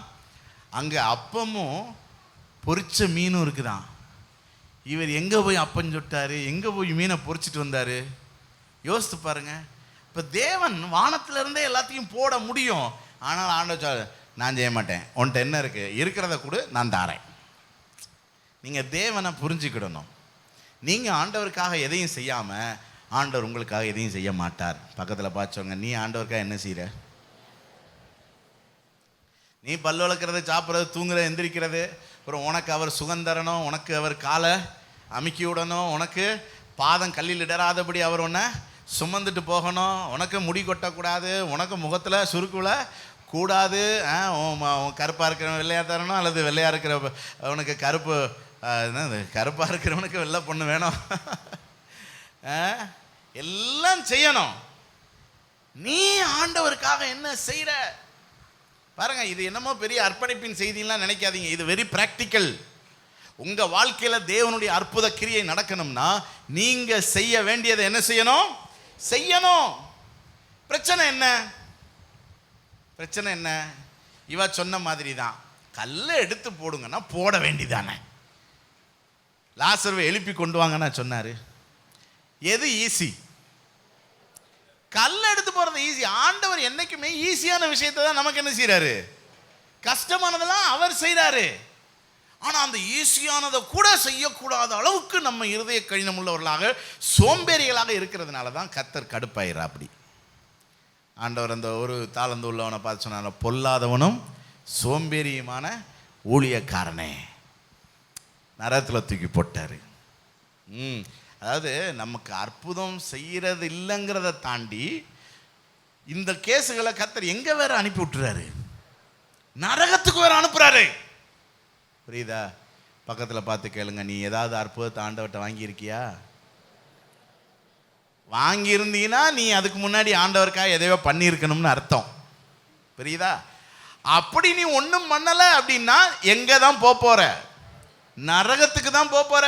அங்கே அப்பமும் பொரிச்ச மீனும் இருக்குதான். இவர் எங்கே போய் அப்பம் சுட்டாரு, எங்கே போய் மீனை பொரிச்சிட்டு வந்தார்? யோசித்து பாருங்க. இப்போ தேவன் வானத்திலிருந்தே எல்லாத்தையும் போட முடியும். ஆனால் ஆண்டவர் நான் செய்ய மாட்டேன், உன்கிட்ட என்ன இருக்குது, இருக்கிறத கூட நான் தாரேன். நீங்கள் தேவனை புரிஞ்சுக்கிடணும். நீங்கள் ஆண்டவருக்காக எதையும் செய்யாமல் ஆண்டவர் உங்களுக்காக எதையும் செய்ய மாட்டார். பக்கத்தில் பார்த்தவங்க, நீ ஆண்டவருக்காக என்ன செய்கிற? நீ பல் வளர்க்குறது, சாப்பிட்றது, தூங்குறது, எந்திரிக்கிறது, அப்புறம் உனக்கு அவர் சுகம் தரணும், உனக்கு அவர் காலை அமுக்கி விடணும், உனக்கு பாதம் கல்லில் இடராதபடி அவர் உன்னை சுமந்துட்டு போகணும், உனக்கு முடி கொட்டக்கூடாது, உனக்கு முகத்தில் சுருக்குல கூடாது, கருப்பாக இருக்கிறவன் வெள்ளையாக தரணும், அல்லது வெள்ளையாக இருக்கிற உனக்கு கருப்பு, என்னது கருப்பாக இருக்கிறவனுக்கு வெள்ளை பொண்ணு வேணும், எல்லாம் செய்யணும். நீ ஆண்டவருக்காக என்ன செய்கிற பாருங்க. இது என்னமோ பெரிய அர்ப்பணிப்பின் செய்திலாம் நினைக்காதீங்க, இது வெரி பிராக்டிக்கல். உங்க வாழ்க்கையில தேவனுடைய அற்புத கிரியை நடக்கணும்னா நீங்க செய்ய வேண்டியதை என்ன செய்யணும்? செய்யணும். பிரச்சனை என்ன? பிரச்சனை என்ன? இவ சொன்ன மாதிரி தான், கல்லை எடுத்து போடுங்கன்னா போட வேண்டியதானே. லாசருவை எழுப்பி கொண்டு வாங்கன்னா சொன்னாரு. எது ஈஸி? கல்லை எடுத்து போறது ஈஸி. ஆண்டவர் என்னைக்குமே ஈஸியான விஷயத்தை தான் நமக்கு என்ன செய்யறாரு, கஷ்டமானதெல்லாம் அவர் செய்யறாரு. ஆனா அந்த ஈஸியானதை கூட செய்யக்கூடாத அளவுக்கு நம்ம இருதய கடினம் உள்ளவர்களாக சோம்பேறிகளாக இருக்கிறதுனால தான் கர்த்தர் கடுப்பாயிரா. அப்படி ஆண்டவர் அந்த ஒரு தாளந்து உள்ளவனை பார்த்து சொன்னார், பொல்லாதவனும் சோம்பேறியுமான ஊழியக்காரனே, நரகத்தில் தூக்கி போட்டாரு. அதாவது நமக்கு அற்புதம் செய்யறது இல்லைங்கிறத தாண்டி இந்த கேஸுகளை கர்த்தர் எங்க வேற அனுப்பி விட்டுறாரு, நரகத்துக்கு வேற அனுப்புறாரு. புரியுதா? பக்கத்தில் பார்த்து கேளுங்க, நீ ஏதாவது அற்புதத்தை ஆண்டவர்கிட்ட வாங்கியிருக்கியா? வாங்கியிருந்தீங்கன்னா நீ அதுக்கு முன்னாடி ஆண்டவருக்காக எதையோ பண்ணியிருக்கணும்னு அர்த்தம். புரியுதா? அப்படி நீ ஒன்றும் பண்ணலை அப்படின்னா எங்கே தான் போற? நரகத்துக்கு தான் போற.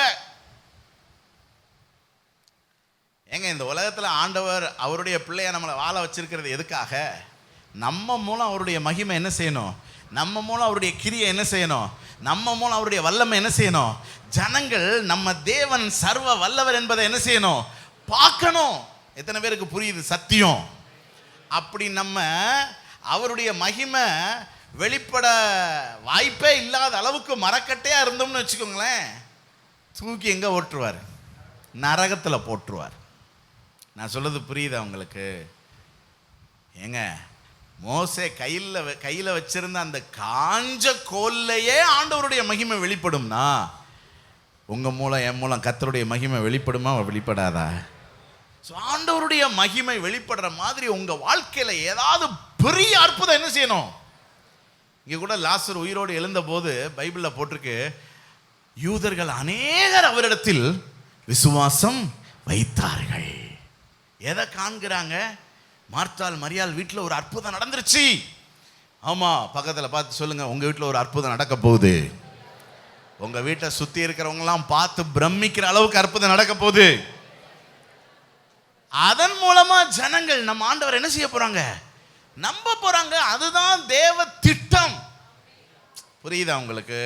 ஏங்க, இந்த உலகத்தில் ஆண்டவர் அவருடைய பிள்ளைய நம்மளை வாழ வச்சிருக்கிறது எதுக்காக? நம்ம மூலம் அவருடைய மகிமை என்ன செய்யணும், நம்ம மூலம் அவருடைய கிரியை என்ன செய்யணும், நம்ம மூலம் அவருடைய வல்லமை என்ன செய்யணும், ஜனங்கள் நம்ம தேவன் சர்வ வல்லவர் என்பதை என்ன செய்யணும், பார்க்கணும். எத்தனை பேருக்கு புரியுது சத்தியம்? அப்படி நம்ம அவருடைய மகிமை வெளிப்பட வாய்ப்பே இல்லாத அளவுக்கு மரக்கட்டையா இருந்தோம்னு வச்சுக்கோங்களேன், தூக்கி எங்க ஓட்டுருவார்? நரகத்தில் போட்டுருவார். நான் சொல்றது புரியுதா உங்களுக்கு? ஏங்க, மோசே கையில் வச்சிருந்த அந்த காஞ்ச கோல்லையே ஆண்டவருடைய மகிமை வெளிப்படும்னா, உங்க மூலம் என் மூலம் கர்த்தருடைய மகிமை வெளிப்படுமா வெளிப்படாதா? ஆண்டவருடைய மகிமை வெளிப்படுற மாதிரி உங்க வாழ்க்கையில ஏதாவது பெரிய அற்புதம் என்ன செய்யணும்? இங்க கூட லாசர் உயிரோடு எழுந்த போது பைபிள்ல போட்டிருக்கு, யூதர்கள் அநேகர் அவரிடத்தில் விசுவாசம் வைத்தார்கள். எதை காண்கிறாங்க? மார்த்தாள் மரியாள் வீட்டில் ஒரு அற்புதம் நடந்துருச்சு. ஆமா, பக்கத்துல பார்த்து சொல்லுங்க, உங்க வீட்டில் ஒரு அற்புதம் நடக்க போகுது. உங்க வீட்டை சுத்தி இருக்கிறவங்கலாம் பார்த்து பிரமிக்கிற அளவுக்கு அற்புதம் நடக்க போகுது. அதன் மூலமா ஜனங்கள் நம்ம ஆண்டவர் என்ன செய்ய போறாங்க? நம்ப போறாங்க. அதுதான் தேவ திட்டம். புரியுதா உங்களுக்கு?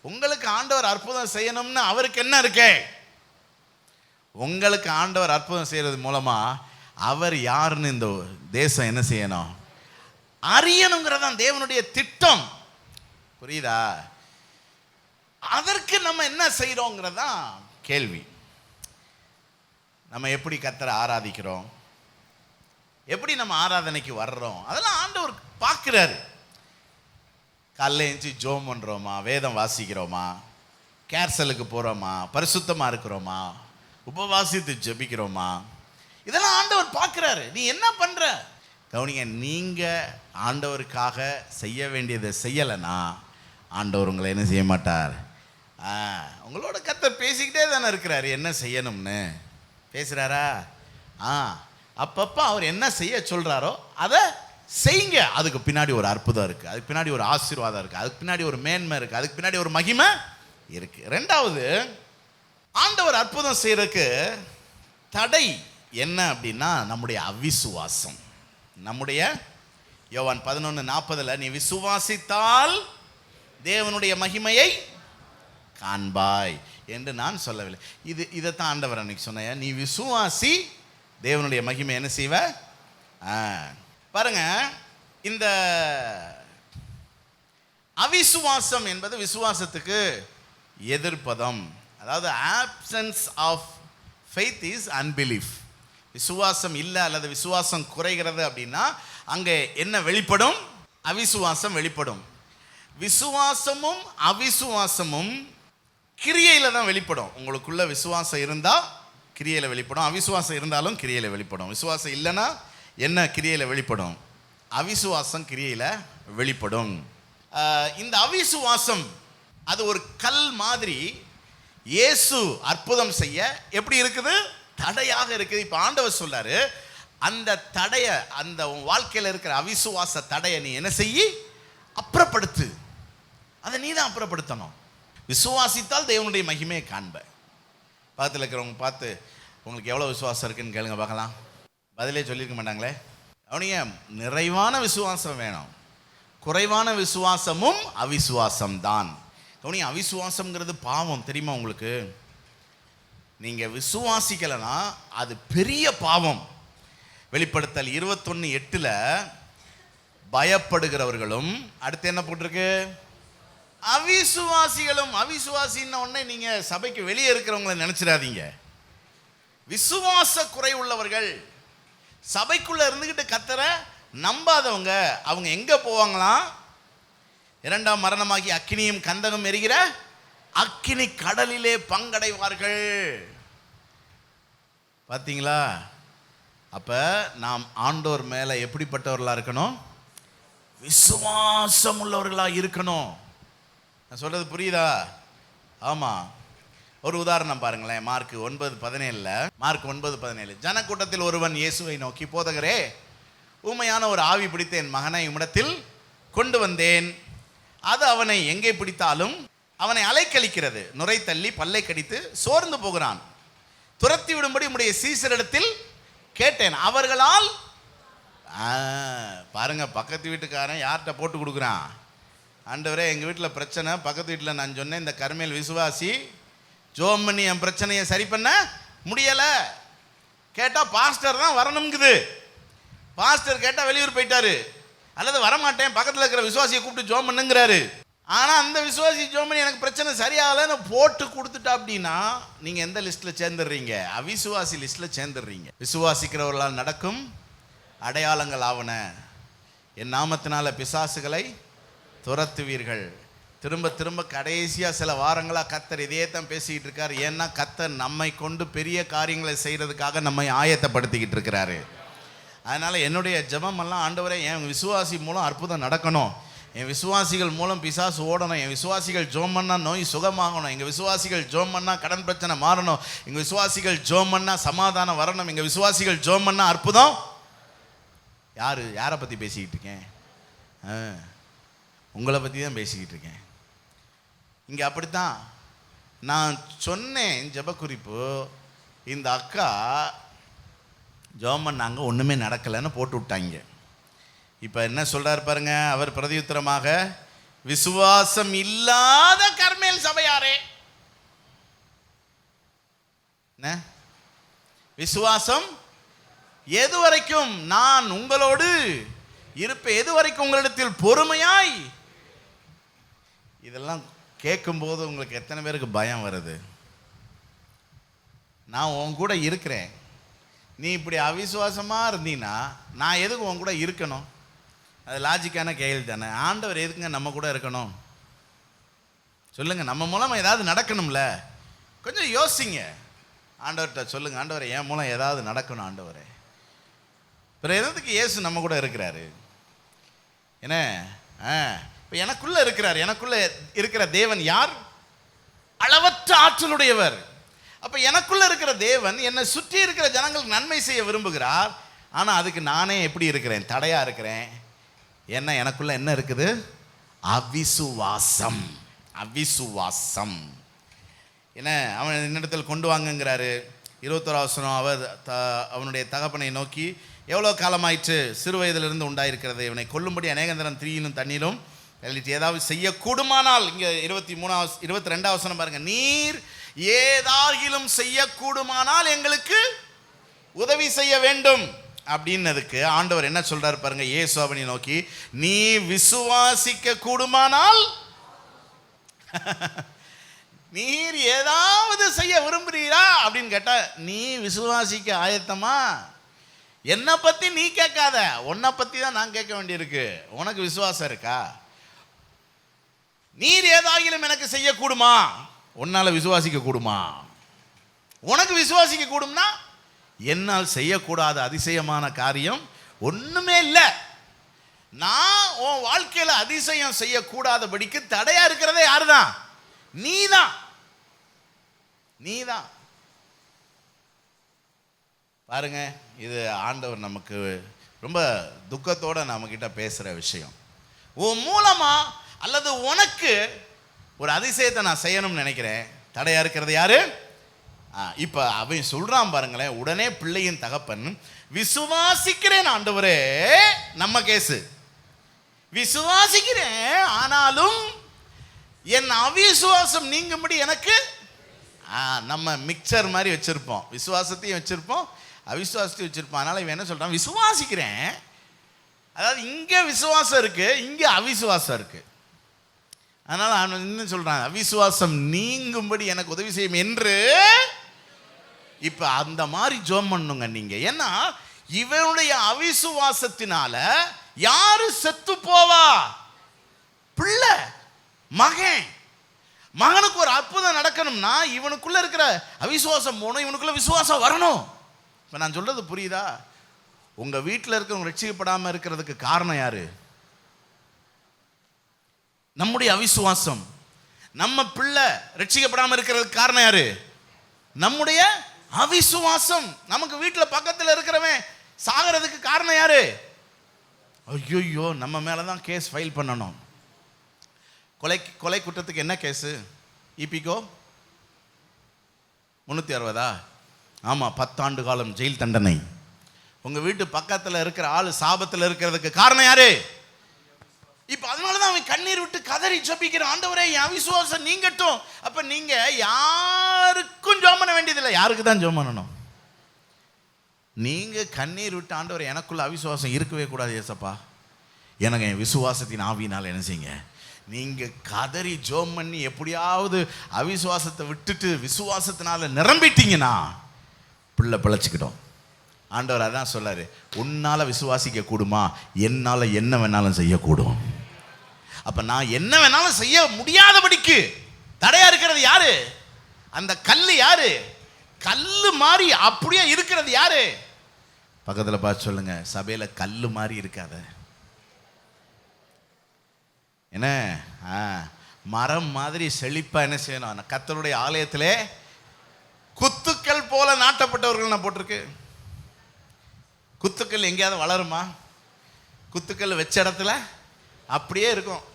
உங்களுக்கு ஆண்டவர் அற்புதம் செய்யணும்னு அவருக்கு என்ன இருக்கே? உங்களுக்கு ஆண்டவர் அற்புதம் செய்யறது மூலமா அவர் யாருன்னு இந்த தேசம் என்ன செய்யணும்? அறியணுங்கிறதான் தேவனுடைய திட்டம். புரியுதா? அதற்கு நம்ம என்ன செய்யறோங்கிறதான் கேள்வி. நம்ம எப்படி கர்த்தரை ஆராதிக்கிறோம், எப்படி நம்ம ஆராதனைக்கு வர்றோம், அதெல்லாம் ஆண்டவர் பார்க்கிறாரு. காலைல எழுந்துச்சு ஜோம் பண்றோமா, வேதம் வாசிக்கிறோமா, கேர்சலுக்கு போறோமா, பரிசுத்தமா இருக்கிறோமா, உபவாசித்து ஜெபிக்கிறோமா, இதெல்லாம் ஆண்டவர் பார்க்கிறாரு. நீ என்ன பண்ற? கவனிங்க, நீங்க ஆண்டவருக்காக செய்ய வேண்டியதை செய்யலைன்னா ஆண்டவர் உங்களை என்ன செய்ய மாட்டார். உங்களோட கர்த்தர் பேசிக்கிட்டே தானே இருக்கிறாரு. என்ன செய்யணும்னு பேசுறாரா? அப்பப்ப அவர் என்ன செய்ய சொல்றாரோ அதை செய்யுங்க. அதுக்கு பின்னாடி ஒரு அற்புதம் இருக்கு, அதுக்கு பின்னாடி ஒரு ஆசீர்வாதம் இருக்கு, அதுக்கு பின்னாடி ஒரு மேன்மை இருக்கு, அதுக்கு பின்னாடி ஒரு மகிமை இருக்கு. ரெண்டாவது, ஆண்டவர் அற்புதம் செய்யறதுக்கு தடை என்ன அப்படின்னா நம்முடைய அவிசுவாசம். நம்முடைய யோவான் 11:40 நீ விசுவாசித்தால் தேவனுடைய மகிமையை காண்பாய் என்று நான் சொல்லவில்லை. இதைத்தான் ஆண்டவர் அன்னைக்கு சொன்ன, நீ விசுவாசி, தேவனுடைய மகிமை என்ன செய்வ? பாருங்க, இந்த அவிசுவாசம் என்பது விசுவாசத்துக்கு எதிர்ப்பதம். அதாவது absence of faith is unbelief. விசுவாசம் இல்லை அல்லது விசுவாசம் குறைகிறது அப்படின்னா அங்கே என்ன வெளிப்படும்? அவிசுவாசம் வெளிப்படும். விசுவாசமும் அவிசுவாசமும் கிரியையில தான் வெளிப்படும். உங்களுக்குள்ள விசுவாசம் இருந்தா கிரியையில வெளிப்படும், அவிசுவாசம் இருந்தாலும் கிரியையில வெளிப்படும். விசுவாசம் இல்லைன்னா என்ன கிரியையில வெளிப்படும்? அவிசுவாசம் கிரியையில வெளிப்படும். இந்த அவிசுவாசம் அது ஒரு கல் மாதிரி இயேசு அற்புதம் செய்ய எப்படி இருக்குது? தடையாக இருக்குது. இப்ப ஆண்டவர் சொல்றாரு, அந்த தடைய, அந்த வாழ்க்கையில் இருக்கிற அவிசுவாச தடையை நீ என்ன செய்யி? அப்புறப்படுத்து. அதை நீ தான் அப்புறப்படுத்தணும். விசுவாசித்தால் தேவனுடைய மகிமையை காண்ப. பக்கத்தில் இருக்கிறவங்க பார்த்து உங்களுக்கு எவ்வளோ விசுவாசம் இருக்குன்னு கேளுங்க பார்க்கலாம். பதிலே சொல்லியிருக்க மாட்டாங்களே. அவனிய நிறைவான விசுவாசம் வேணும். குறைவான விசுவாசமும் அவிசுவாசம் தான். அவனிய அவிசுவாசம்ங்கிறது பாவம், தெரியுமா உங்களுக்கு? நீங்க விசுவாசிக்கலனா அது பெரிய பாவம். வெளிப்படுத்தல் 21:8 பயப்படுகிறவர்களும், அடுத்து என்ன போட்டிருக்கு? அவிசுவாசிகளும். அவிசுவாசின்ன உடனே நீங்க சபைக்கு வெளியே இருக்கிறவங்களை நினைச்சிடாதீங்க. விசுவாச குறை உள்ளவர்கள், சபைக்குள்ள இருந்துகிட்டு கர்த்தரை நம்பாதவங்க, அவங்க எங்க போவாங்களாம்? இரண்டாம் மரணமாகி அக்கினியும் கந்தகம் எரிகிற அக்கினி கடலிலே பங்கடைவார்கள். பார்த்தீங்களா? அப்ப நாம் ஆண்டோர் மேல எப்படிப்பட்டவர்களா இருக்கணும்? விசுவாசம் உள்ளவர்களா இருக்கணும். நான் சொல்றது புரியுதா? ஆமா. ஒரு உதாரணம் பாருங்களேன். மார்க் 9:17 ஜனக்கூட்டத்தில் ஒருவன் இயேசுவை நோக்கி, போதகரே, ஊமையான ஒரு ஆவி பிடித்த என் மகனை உம்மிடத்தில் கொண்டு வந்தேன். அது அவனை எங்கே பிடித்தாலும் அவனை அலைக்கழிக்கிறது, நுரை தள்ளி பல்லை கடித்து சோர்ந்து போகிறான். துரத்தி விடும்படி உம்முடைய சீசரிடத்தில் கேட்டேன், அவர்களால். பாருங்க, பக்கத்து வீட்டுக்காரன் யார்கிட்ட போட்டு கொடுக்குறான்? ஆண்டவரே, எங்கள் வீட்டில் பிரச்சனை, பக்கத்து வீட்டில் நான் சொன்னேன் இந்த கர்மேல் விசுவாசி ஜோம் பண்ணி என் பிரச்சனையை சரி பண்ண முடியலை. கேட்டால் பாஸ்டர் தான் வரணுங்குது. பாஸ்டர் கேட்டால் வெளியூர் போயிட்டாரு. அல்லது வரமாட்டேன் பக்கத்தில் இருக்கிற விசுவாசியை கூப்பிட்டு ஜோம் பண்ணுங்கிறாரு. ஆனால் அந்த விசுவாசி ஜோம் பண்ணி எனக்கு பிரச்சனை சரியாகலன்னு போட்டு கொடுத்துட்டா அப்படின்னா நீங்கள் எந்த லிஸ்ட்டில் சேர்ந்துடுறீங்க? அவிசுவாசி லிஸ்ட்டில் சேர்ந்துடுறீங்க. விசுவாசிக்கிறவர்களால் நடக்கும் அடையாளங்கள் ஆவன, என் நாமத்தினால பிசாசுகளை துரத்துவீர்கள். திரும்ப திரும்ப கடைசியாக சில வாரங்களாக கர்த்தர் இதையே தான் பேசிக்கிட்டு இருக்கார். ஏன்னா கர்த்தர் நம்மை கொண்டு பெரிய காரியங்களை செய்கிறதுக்காக நம்மை ஆயத்தப்படுத்திக்கிட்டு இருக்கிறாரு. அதனால் என்னுடைய ஜெபமெல்லாம், ஆண்டவரே என் விசுவாசி மூலம் அற்புதம் நடக்கணும், என் விசுவாசிகள் மூலம் பிசாசு ஓடணும், என் விசுவாசிகள் ஜோம் பண்ணா நோய் சுகமாகணும், எங்கள் விசுவாசிகள் ஜோம் பண்ணா கடன் பிரச்சனை மாறணும், எங்கள் விசுவாசிகள் ஜோம் பண்ணா சமாதானம் வரணும், எங்கள் விசுவாசிகள் ஜோம் பண்ணா அற்புதம். யாரை பற்றி பேசிக்கிட்டு இருக்கேன்? உங்களை பற்றி தான் பேசிக்கிட்டு இருக்கேன். இங்கே அப்படித்தான் நான் சொன்னேன் ஜெப குறிப்பு. இந்த அக்கா ஜெபம் பண்ணாங்க, ஒன்றுமே நடக்கலைன்னு போட்டு விட்டாங்க. இப்போ என்ன சொல்கிறார் பாருங்க அவர் பிரதியுத்தரமாக, விசுவாசம் இல்லாத கர்மேல் சபையாரே. என்ன விசுவாசம்? எது வரைக்கும் நான் உங்களோடு இருப்பேன், எது வரைக்கும் உங்களிடத்தில் பொறுமையாய். இதெல்லாம் கேட்கும்போது உங்களுக்கு எத்தனை பேருக்கு பயம் வருது? நான் உன் கூட இருக்கிறேன், நீ இப்படி அவிசுவாசமாக இருந்தீன்னா நான் எதுக்கு உன் கூட இருக்கணும்? அது லாஜிக்கான கேள்வி தானே. ஆண்டவர் எதுக்குங்க நம்ம கூட இருக்கணும் சொல்லுங்கள்? நம்ம மூலமாக ஏதாவது நடக்கணும்ல, கொஞ்சம் யோசிங்க. ஆண்டவர்கிட்ட சொல்லுங்கள், ஆண்டவரை என் மூலம் ஏதாவது நடக்கணும் ஆண்டவரே. பிற எதுக்கு இயேசு நம்ம கூட இருக்கிறாரு? என்ன இப்போ எனக்குள்ளே இருக்கிறார். எனக்குள்ளே இருக்கிற தேவன் யார்? அளவற்ற ஆற்றலுடையவர். அப்போ எனக்குள்ளே இருக்கிற தேவன் என்னை சுற்றி இருக்கிற ஜனங்களுக்கு நன்மை செய்ய விரும்புகிறார். ஆனால் அதுக்கு நானே எப்படி இருக்கிறேன்? தடையாக இருக்கிறேன். ஏன்னா எனக்குள்ளே என்ன இருக்குது? அவிசுவாசம். அவிசுவாசம். என்ன அவன் என்னிடத்தில் கொண்டு வாங்குங்கிறாரு. 21 வசனம், அவர் அவனுடைய தகப்பனை நோக்கி, எவ்வளோ காலமாயிற்று? சிறு வயதிலிருந்து உண்டாயிருக்கிறது. இவனை கொல்லும்படி அநேக நேரம் தீயிலும் தண்ணீரும் ஏதாவது செய்யக்கூடுமானால். இங்கே 22 வசனம் பாருங்க, நீர் ஏதாகிலும் செய்யக்கூடுமானால் எங்களுக்கு உதவி செய்ய வேண்டும் அப்படின்னதுக்கு ஆண்டவர் என்ன சொல்றாரு பாருங்க. இயேசு அவனை நோக்கி, நீ விசுவாசிக்க கூடுமானால் நீர் ஏதாவது செய்ய விரும்புறீரா அப்படின்னு கேட்டா, நீ விசுவாசிக்க ஆயத்தமா? என்னை பத்தி நீ கேட்காத, உன்னை பத்தி தான் நான் கேட்க வேண்டியிருக்கு. உனக்கு விசுவாசம் இருக்கா? நீர் ஏதாகிலும் எனக்கு செய்யக்கூடுமா? உன்னால விசுவாசிக்க கூடுமா? உனக்கு விசுவாசிக்க கூடும்னா என்னால் செய்யக்கூடாத அதிசயமான காரியம் ஒண்ணுமே இல்லை. நான் உன் வாழ்க்கையில அதிசயம் செய்யக்கூடாதபடிக்கு தடையா இருக்கிறதே யாருதான்? நீதான். நீதான். பாருங்க, இது ஆண்டவர் நமக்கு ரொம்ப துக்கத்தோட நம்ம கிட்ட பேசுற விஷயம். உன் மூலமா அல்லது உனக்கு ஒரு அதிசயத்தை நான் செய்யணும்னு நினைக்கிறேன், தடையா இருக்கிறது யாரு? இப்ப அவன் சொல்றான் பாருங்களேன், உடனே பிள்ளையின் தகப்பன், விசுவாசிக்கிறேன் ஆண்டவரே. நம்ம கேசு, விசுவாசிக்கிறேன் ஆனாலும் என் அவிசுவாசம் நீங்கும்படி எனக்கு. நம்ம மிக்சர் மாதிரி வச்சிருப்போம், விசுவாசத்தையும் வச்சிருப்போம் அவிசுவாசத்தையும் வச்சிருப்போம். அதனால இவன் என்ன சொல்றான்? விசுவாசிக்கிறேன், அதாவது இங்க விசுவாசம் இருக்கு, இங்க அவிசுவாசம் இருக்கு. அதனால அவன் இன்னும் சொல்றான், அவிசுவாசம் நீங்கும்படி எனக்கு உதவி செய்யும் என்று. இப்ப அந்த மாதிரி ஜெபம் பண்ணுங்க நீங்க. ஏன்னா இவனுடைய அவிசுவாசத்தினால யாரு செத்து போவா? பிள்ளை, மகன். மகனுக்கு ஒரு அற்புதம் நடக்கணும்னா இவனுக்குள்ள இருக்கிற அவிசுவாசம் போகணும், இவனுக்குள்ள விசுவாசம் வரணும். இப்ப நான் சொல்றது புரியுதா? உங்க வீட்டில் இருக்கிறவங்க ரட்சிக்கப்படாம இருக்கிறதுக்கு காரணம் யாரு? நம்முடைய அவிசுவாசம். நம்ம பிள்ளை ரட்சிக்கப்படாம இருக்கிறதுக்கு காரணம் யாரு? நம்முடைய அவிசுவாசம். நமக்கு வீட்டில் பக்கத்தில் இருக்கிறவன் சாகிறதுக்கு காரணம் யாரு? ஐயோ, நம்ம மேலதான் கேஸ் ஃபைல் பண்ணணும். கொலை குற்றத்துக்கு என்ன கேஸு? இபிகோ 360. ஆமா, 10 ஆண்டு காலம் ஜெயில் தண்டனை. உங்க வீட்டு பக்கத்தில் இருக்கிற ஆளு சாபத்தில் இருக்கிறதுக்கு காரணம் யாரு? இப்ப அதனாலதான் அவன் கண்ணீர் விட்டு கதறி ஜெபிக்கிறான், ஆண்டவரே என் அவிசுவாசம் நீங்கட்டும். அப்ப நீங்க யாருக்கும் ஜெபம் பண்ண வேண்டியதில்லை. யாருக்கு தான் ஜெபம் பண்ணணும்? நீங்க கண்ணீர் விட்டு, ஆண்டவரே எனக்குள்ள அவிசுவாசம் இருக்கவே கூடாது ஏசப்பா, எனக்கு என் விசுவாசத்தின் ஆவியினால் என்ன செய்யுங்க. நீங்கள் கதறி ஜோம் பண்ணி எப்படியாவது அவிசுவாசத்தை விட்டுட்டு விசுவாசத்தினால நிரம்பிட்டீங்கன்னா பிள்ளை பிழைச்சிக்கிட்டோம். ஆண்டவர் அதான் சொல்லாரு, உன்னால் விசுவாசிக்க கூடுமா, என்னால் என்ன வேணாலும் செய்யக்கூடும். அப்போ நான் என்ன வேணாலும் செய்ய முடியாதபடிக்கு தடையா இருக்கிறது யாரு? அந்த கல் யாரு? கல்லு மாதிரி அப்படியே இருக்கிறது யாரு? பக்கத்தில் பார்த்து சொல்லுங்க, சபையில கல்லு மாதிரி இருக்காத. என்ன மரம் மாதிரி செழிப்பா என்ன செய்யணும்? கர்த்தருடைய ஆலயத்திலே குத்துக்கள் போல நாட்டப்பட்டவர்கள் நான் போட்டிருக்கு. குத்துக்கள் எங்கேயாவது வளருமா? குத்துக்கள் வச்ச இடத்துல அப்படியே இருக்கும்.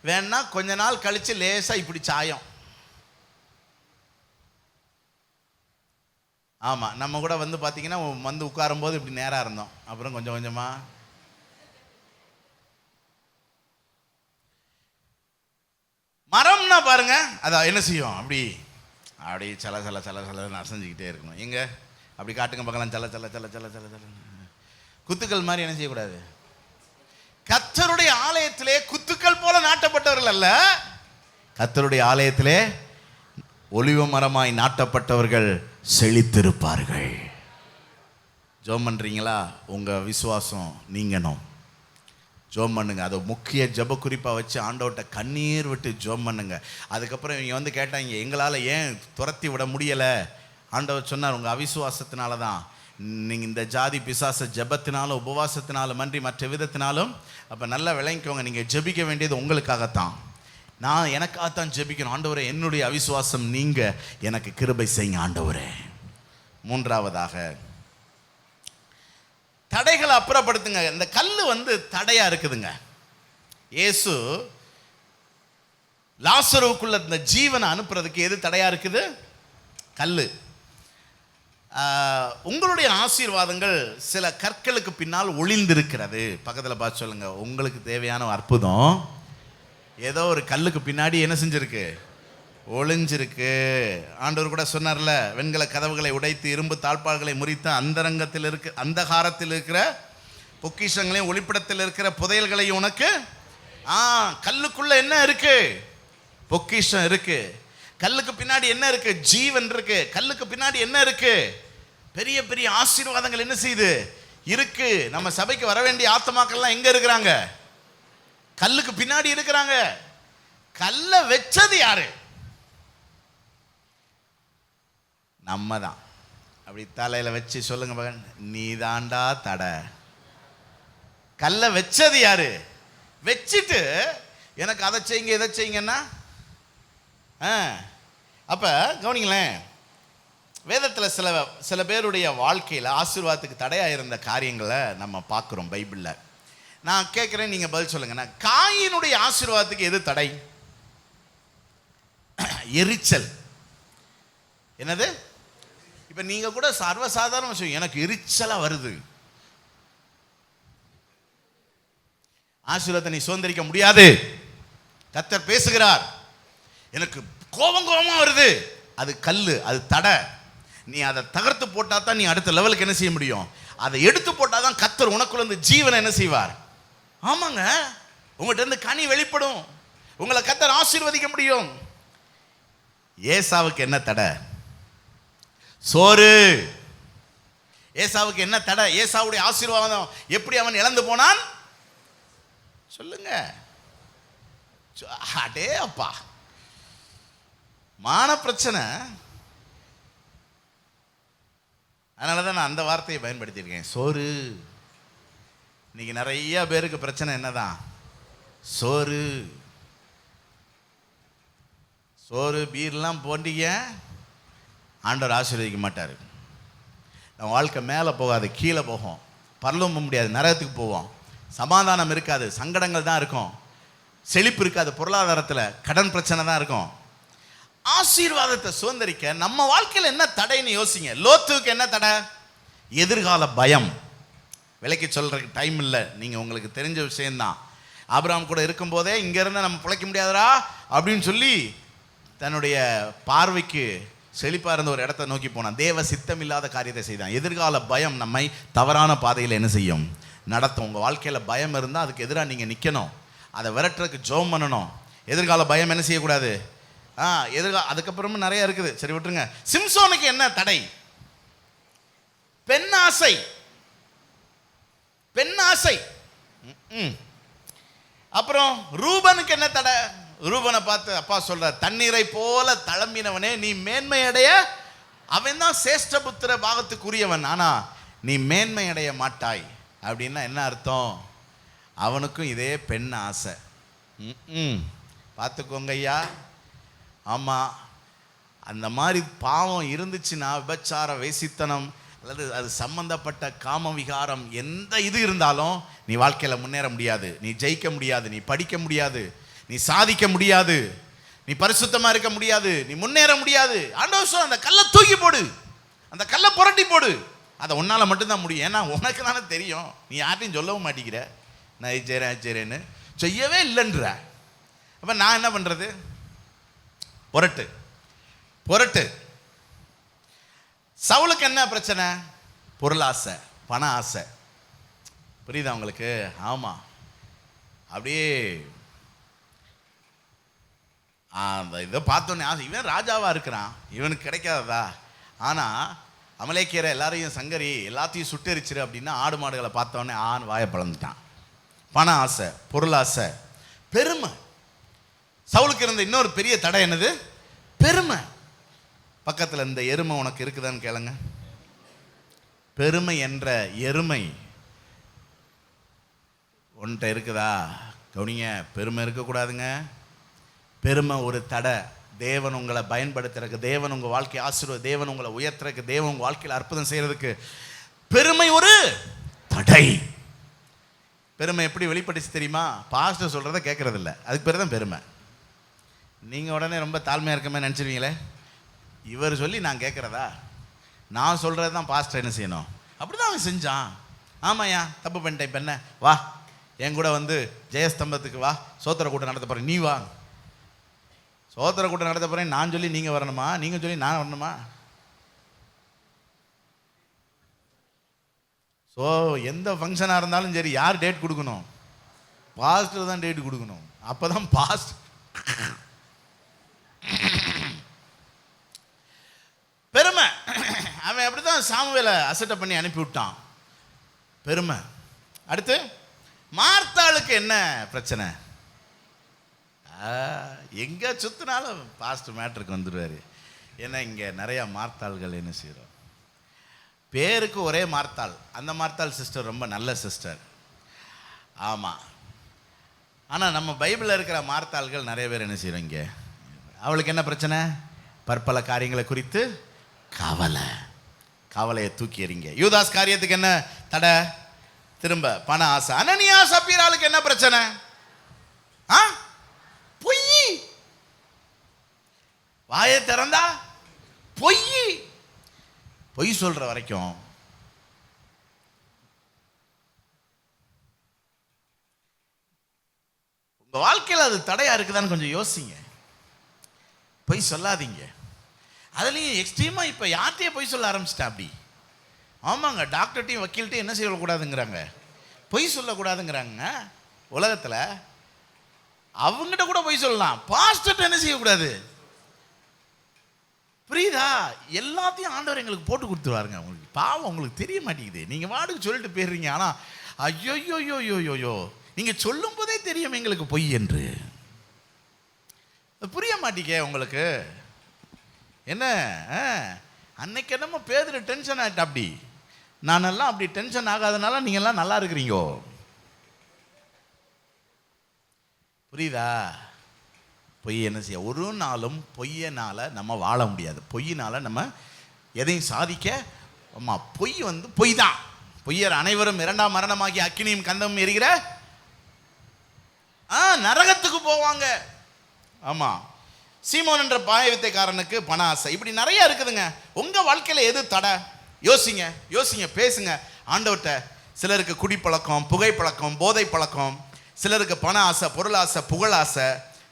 வேணா கொஞ்ச நாள் கழிச்சு லேசா இப்படி சாயம். ஆமாம், நம்ம கூட வந்து பார்த்தீங்கன்னா வந்து உட்காரும் போது இப்படி நேராக இருந்தோம், அப்புறம் கொஞ்சம் கொஞ்சமாக மரம்னா பாருங்க, அதான் என்ன செய்யும், அப்படி அப்படி சல சல சல சலன்னு அசைஞ்சிக்கிட்டே இருக்கணும். எங்க அப்படி காட்டுங்க பார்க்கலாம், சல சல சல சல சல சல. குத்துக்கள் மாதிரி என்ன செய்யக்கூடாது. கர்த்தருடைய ஆலயத்திலே குத்துக்கள் போல நாட்டப்பட்டவர்கள் அல்ல, கர்த்தருடைய ஆலயத்திலே ஒலிவ மரமாய் நாட்டப்பட்டவர்கள் செழித்திருப்பார்கள். ஜோம் பண்றீங்களா? உங்க விசுவாசம் நீங்கணும். ஜோம் பண்ணுங்க. அதை முக்கிய ஜப குறிப்பா வச்சு ஆண்டவர்கிட்ட கண்ணீர் விட்டு ஜோம் பண்ணுங்க. அதுக்கப்புறம் இவங்க வந்து கேட்டாங்க, எங்களால் ஏன் துரத்தி விட முடியலை? ஆண்டவர் சொன்னார், உங்கள் அவிசுவாசத்தினால தான். நீங்கள் இந்த ஜாதி பிசாச ஜபத்தினாலும் உபவாசத்தினாலும் அன்றி மற்ற விதத்தினாலும். அப்போ நல்லா விளங்கிக்கோங்க, நீங்கள் ஜெபிக்க வேண்டியது உங்களுக்காகத்தான். நான் எனக்காகத்தான் ஜெபிக்கணும். ஆண்டவரே, என்னுடைய அவிசுவாசம் நீங்க எனக்கு கிருபை செய்யுங்க ஆண்டவரே. மூன்றாவதாக, தடைகளை அப்புறப்படுத்துங்க. இந்த கல்லு வந்து தடையா இருக்குதுங்க. இயேசு லாசருவுக்குள்ள இந்த ஜீவனை அனுப்புறதுக்கு எது தடையா இருக்குது? கல்லு. உங்களுடைய ஆசீர்வாதங்கள் சில கற்களுக்கு பின்னால் ஒளிந்திருக்கிறது. பக்கத்தில் பார்த்து சொல்லுங்க, உங்களுக்கு தேவையான அற்புதம் ஏதோ ஒரு கல்லுக்கு பின்னாடி என்ன செஞ்சிருக்கு? ஒளிஞ்சிருக்கு. ஆண்டவர் கூட சொன்னார்ல, வெண்கல கதவுகளை உடைத்து இரும்பு தாழ்பால்களை முறித்து அந்தகாரத்தில் இருக்கிற பொக்கிஷங்களையும் ஒளிப்படத்தில் இருக்கிற புதையல்களையும் உனக்கு. கல்லுக்குள்ள என்ன இருக்கு? பொக்கிஷம் இருக்கு. கல்லுக்கு பின்னாடி என்ன இருக்கு? ஜீவன் இருக்கு. கல்லுக்கு பின்னாடி என்ன இருக்கு? பெரிய பெரிய ஆசீர்வாதங்கள் என்ன செய்யுது? இருக்கு. நம்ம சபைக்கு வர வேண்டிய ஆத்மாக்கள்லாம் எங்க இருக்கிறாங்க? கல்லுக்கு பின்னாடி இருக்கிறாங்க. கல்ல வச்சது யாரு? நம்ம தான். அப்படி தலையில வச்சு சொல்லுங்க மகன், நீ தாண்டா தடை. கல்ல வச்சது யாரு? வச்சுட்டு எனக்கு அதை செய்யுங்க இதை செய்யுங்கன்னா அப்ப கவனிங்களேன், வேதத்தில் சில பேருடைய வாழ்க்கையில் ஆசீர்வாதத்துக்கு தடையா இருந்த காரியங்களை நம்ம பார்க்கிறோம் பைபிள்ல. நான் கேட்கிறேன், நீங்க பதில் சொல்லுங்க. காயினுடைய ஆசீர்வாதத்துக்கு எது தடை? எரிச்சல். என்னது? இப்ப நீங்க கூட சர்வசாதாரண விஷயம், எனக்கு எரிச்சலா வருது. ஆசீர்வாதத்தை நீ சுதந்திரிக்க முடியாது. கர்த்தர் பேசுகிறார், எனக்கு கோபமா வருது. அது கல்லு, அது தடை. நீ அதை தகர்த்து போட்டா தான் நீ அடுத்த லெவலுக்கு என்ன செய்ய முடியும். அதை எடுத்து போட்டா தான் கர்த்தர் உனக்குள்ள இருந்து ஜீவனை என்ன செய்வார். ஆமாங்க, உங்கள்கிட்ட இருந்து கனி வெளிப்படும். உங்களை கர்த்தர் ஆசீர்வதிக்க முடியும். ஏசாவுக்கு என்ன தடை? சோறு. ஏசாவுக்கு என்ன தடை? ஏசாவுடைய ஆசீர்வாதம் எப்படி அவன் இழந்து போனான் சொல்லுங்க. அடே அப்பா, மான பிரச்சனை. அதனாலதான் நான் அந்த வார்த்தையை பயன்படுத்தியிருக்கேன், சோறு. இன்னைக்கு நிறைய பேருக்கு பிரச்சனை என்னதான்? சோறு. சோறு பீர்லாம் போண்டிங்க, ஆண்டவர் ஆசீர்வதிக்க மாட்டார். நம்ம வாழ்க்கை மேலே போகாது, கீழே போகும். பரலோகம் போக முடியாது, நரகத்துக்கு போவோம். சமாதானம் இருக்காது, சங்கடங்கள் தான் இருக்கும். செழிப்பு இருக்காது, பொருளாதாரத்தில் கடன் பிரச்சனை தான் இருக்கும். ஆசீர்வாதத்தை சுதந்திரிக்க நம்ம வாழ்க்கையில் என்ன தடைன்னு யோசிங்க. லோத்துக்கு என்ன தடை? எதிர்கால பயம். விலைக்கு சொல்றதுக்கு டைம் இல்லை, நீங்கள் உங்களுக்கு தெரிஞ்ச விஷயம்தான். ஆபிரகாம் கூட இருக்கும்போதே இங்கேருந்து நம்ம பிழைக்க முடியாதரா அப்படின்னு சொல்லி தன்னுடைய பார்வைக்கு செழிப்பாக இருந்த ஒரு இடத்த நோக்கி போனான். தேவ சித்தம் இல்லாத காரியத்தை செய்தான். எதிர்கால பயம் நம்மை தவறான பாதையில் என்ன செய்யும்? நடத்தும். உங்கள் வாழ்க்கையில் பயம் இருந்தால் அதுக்கு எதிராக நீங்கள் நிற்கணும், அதை விரட்டுறதுக்கு ஜெபம் பண்ணணும். எதிர்கால பயம் என்ன செய்யக்கூடாது. அதுக்கப்புறமும் நிறைய இருக்குது, சரி விட்டுருங்க. சிம்சோனுக்கு என்ன தடை? பெண் ஆசை. பெண் ஆசை. அப்புறம் ரூபனுக்கு என்ன தடை? ரூபனை பார்த்து அப்பா சொல்ற, தண்ணீரை போல தளம்பினவனே நீ மேன்மை அடைய, அவன் தான் சேஷ்டபுத்திர பாகத்துக்குரியவன், ஆனா நீ மேன்மை அடைய மாட்டாய். அப்படின்னா என்ன அர்த்தம்? அவனுக்கும் இதே பெண் ஆசை. பார்த்துக்கோங்க ஐயா. ஆமாம், அந்த மாதிரி பாவம் இருந்துச்சுன்னா, விபச்சார வேசித்தனம் அல்லது அது சம்பந்தப்பட்ட காம விகாரம் எந்த இது இருந்தாலும் நீ வாழ்க்கையில் முன்னேற முடியாது, நீ ஜெயிக்க முடியாது, நீ படிக்க முடியாது, நீ சாதிக்க முடியாது, நீ பரிசுத்தமாக இருக்க முடியாது, நீ முன்னேற முடியாது. ஆண்டவர் சொல்ற, அந்த கல்லை தூக்கி போடு, அந்த கல்லை புரட்டி போடு. அதை உன்னால் மட்டும்தான் முடியும். ஏன்னா உனக்கு தானே தெரியும், நீ யார்ட்டையும் சொல்லவும் மாட்டேங்கிற. நான் செய்கிறேன்னு செய்யவே இல்லைன்ற. அப்போ நான் என்ன பண்ணுறது? புரட்டு புரட்டு. சவுலுக்கு என்ன பிரச்சனை? பொருளாசை, பண ஆசை. புரியுதா உங்களுக்கு? ஆமாம், அப்படியே அந்த இதை பார்த்தோன்னே ஆசை. இவன் ராஜாவாக இருக்கிறான், இவனுக்கு கிடைக்காததா? ஆனால் அமலேக்கியரை எல்லாரையும் சங்கரி எல்லாத்தையும் சுட்டெரிச்சிரு அப்படின்னா ஆடு மாடுகளை பார்த்தோன்னே வாயை பழந்துட்டான். பண ஆசை, பொருளாசை, பெருமை. சவுலுக்கு இருந்த இன்னொரு பெரிய தடை என்னது? பெருமை. பக்கத்தில் இந்த எருமை உனக்கு இருக்குதான்னு கேளுங்க. பெருமை என்ற எருமை உன்கிட்ட இருக்குதா? கவனிங்க, பெருமை இருக்கக்கூடாதுங்க. பெருமை ஒரு தடை. தேவன் உங்களை பயன்படுத்துறதுக்கு, தேவன் உங்கள் வாழ்க்கையை ஆசீர்வாத, தேவன் உங்களை உயர்த்துறதுக்கு, தேவன் உங்கள் வாழ்க்கையில் அற்புதம் செய்கிறதுக்கு பெருமை ஒரு தடை. பெருமை எப்படி வெளிப்பட்டுச்சு தெரியுமா? பாஸ்டர் சொல்கிறத கேட்குறதில்ல, அதுக்கு பேர் தான் பெருமை. நீங்கள் உடனே ரொம்ப தாழ்மையாக இருக்கமே நினச்சிருவீங்களே. இவர் சொல்லி நான் கேட்குறதா? நான் சொல்கிறது தான் பாஸ்டர் என்ன செய்யணும். அப்படி தான் அவன் செஞ்சான். ஆமாய்யா, தப்பு பண்ணிட்டேன், இப்போ என்ன, வா என் கூட வந்து ஜெயஸ்தம்பத்துக்கு வா, சோத்திர கூட்டம் நடத்த போகிறேன், நீ வா. சோத்திர கூட்டம் நடத்த போகிறேன் நான் சொல்லி நீங்கள் வரணுமா? நீங்கள் சொல்லி நான் வரணுமா? ஸோ எந்த ஃபங்க்ஷனாக இருந்தாலும் சரி, யார் டேட் கொடுக்கணும்? பாஸ்டர் தான் டேட் கொடுக்கணும். அப்போ தான் பாஸ்ட். பெருமை. அவன் அப்படி தான் சாமுவேலை அசட்டை பண்ணி அனுப்பி விட்டான். பெருமை. அடுத்து மார்த்தாளுக்கு என்ன பிரச்சனை? எங்கே சுற்றினாலும் பாஸ்ட் மேட்ருக்கு வந்துடுவார். ஏன்னா இங்கே நிறையா மார்த்தாள்கள் என்ன செய்கிறோம், பேருக்கு ஒரே மார்த்தாள். அந்த மார்த்தாள் சிஸ்டர் ரொம்ப நல்ல சிஸ்டர். ஆமாம், ஆனால் நம்ம பைபிளில் இருக்கிற மார்த்தாள்கள் நிறைய பேர் என்ன செய்கிறோம். இங்கே அவளுக்கு என்ன பிரச்சனை? பற்பல காரியங்களை குறித்து கவலை. கவலையை தூக்கி எறிங்க. யூதாஸ் காரியத்துக்கு என்ன தடை? திரும்ப பண ஆசை. அனனியா சப்பீராளுக்கு என்ன பிரச்சனை? பொய். வாயை திறந்தா பொய். பொய் சொல்ற வரைக்கும் உங்க வாழ்க்கையில் அது தடையா இருக்குதான்னு கொஞ்சம் யோசிங்க. பொய் சொல்லாதீங்க. அதுலேயும் எக்ஸ்ட்ரீமா இப்போ யார்கிட்டையும் பொய் சொல்ல ஆரம்பிச்சிட்டா. அப்படி ஆமாங்க, டாக்டர்கிட்டையும் வக்கீல்கிட்டையும் என்ன செய்யக்கூடாதுங்கிறாங்க, பொய் சொல்லக்கூடாதுங்கிறாங்க. உலகத்தில் அவங்ககிட்ட கூட பொய் சொல்லலாம், பாஸ்டர்கிட்ட என்ன செய்யக்கூடாது. புரியுதா? எல்லாத்தையும் ஆண்டவர் எங்களுக்கு போட்டு கொடுத்துருவாருங்க. உங்களுக்கு பாவம் உங்களுக்கு தெரிய மாட்டேங்குது. நீங்கள் வாடுக்கு சொல்லிட்டு போயிடுறீங்க. ஆனால் ஐயோயோயோயோயோயோ, நீங்கள் சொல்லும் போதே தெரியும் எங்களுக்கு பொய் என்று. புரிய மாட்டேங்க உங்களுக்கு. என்ன அன்னைக்கு என்னமோ பேதுரு டென்ஷன் ஆகிட்ட. அப்படி நானெல்லாம் அப்படி டென்ஷன் ஆகாதனால நீங்கள்லாம் நல்லா இருக்கிறீங்கோ. புரியுதா? பொய் என்ன செய்ய, ஒரு நாளும் பொய்யனால் நம்ம வாழ முடியாது. பொய்யினால் நம்ம எதையும் சாதிக்க. ஆமாம், பொய் வந்து பொய் தான். பொய்யர் அனைவரும் இரண்டாம் மரணமாகி அக்கினியும் கந்தமும் எரிகிற நரகத்துக்கு போவாங்க. ஆமாம், சீமோன் என்ற பாயவித்தைக்காரனுக்கு பண ஆசை. இப்படி நிறைய இருக்குதுங்க. உங்கள் வாழ்க்கையில் எது தடை? யோசிங்க, யோசிங்க, பேசுங்க ஆண்டவர்கிட்ட. சிலருக்கு குடிப்பழக்கம், புகைப்பழக்கம், போதை பழக்கம். சிலருக்கு பண ஆசை, பொருளாசை, புகழாசை.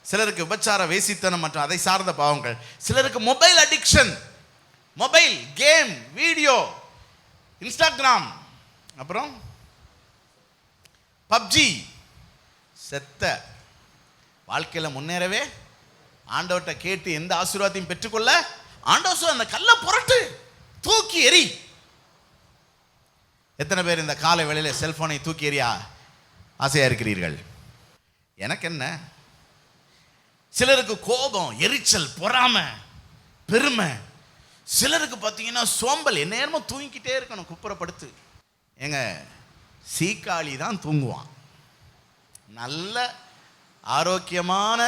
சிலருக்கு விபச்சார வேசித்தனம் மற்றும் அதை சார்ந்த பாவங்கள். சிலருக்கு mobile addiction, mobile game, video, Instagram, அப்புறம் பப்ஜி, செத்த. வாழ்க்கையில் முன்னேறவே ஆண்டவர்கிட்ட கேட்டு எந்த ஆசீர்வாதத்தையும் பெற்றுக்கொள்ள ஆண்டவர் அந்த கல்லை புரட்டு, தூக்கி எறி. எத்தனை பேர் இந்த காலை வேளையில் செல்போனை தூக்கி எறியா ஆசையா இருக்கிறீர்கள்? எனக்கு என்ன, சிலருக்கு கோபம், எரிச்சல், பொறாமை, பெருமை. சிலருக்கு பார்த்தீங்கன்னா சோம்பல், என்ன நேரமும் தூங்கிக்கிட்டே இருக்கணும் குப்புறப்படுத்து. ஏங்க, சீக்காளி தான் தூங்குவான். நல்ல ஆரோக்கியமான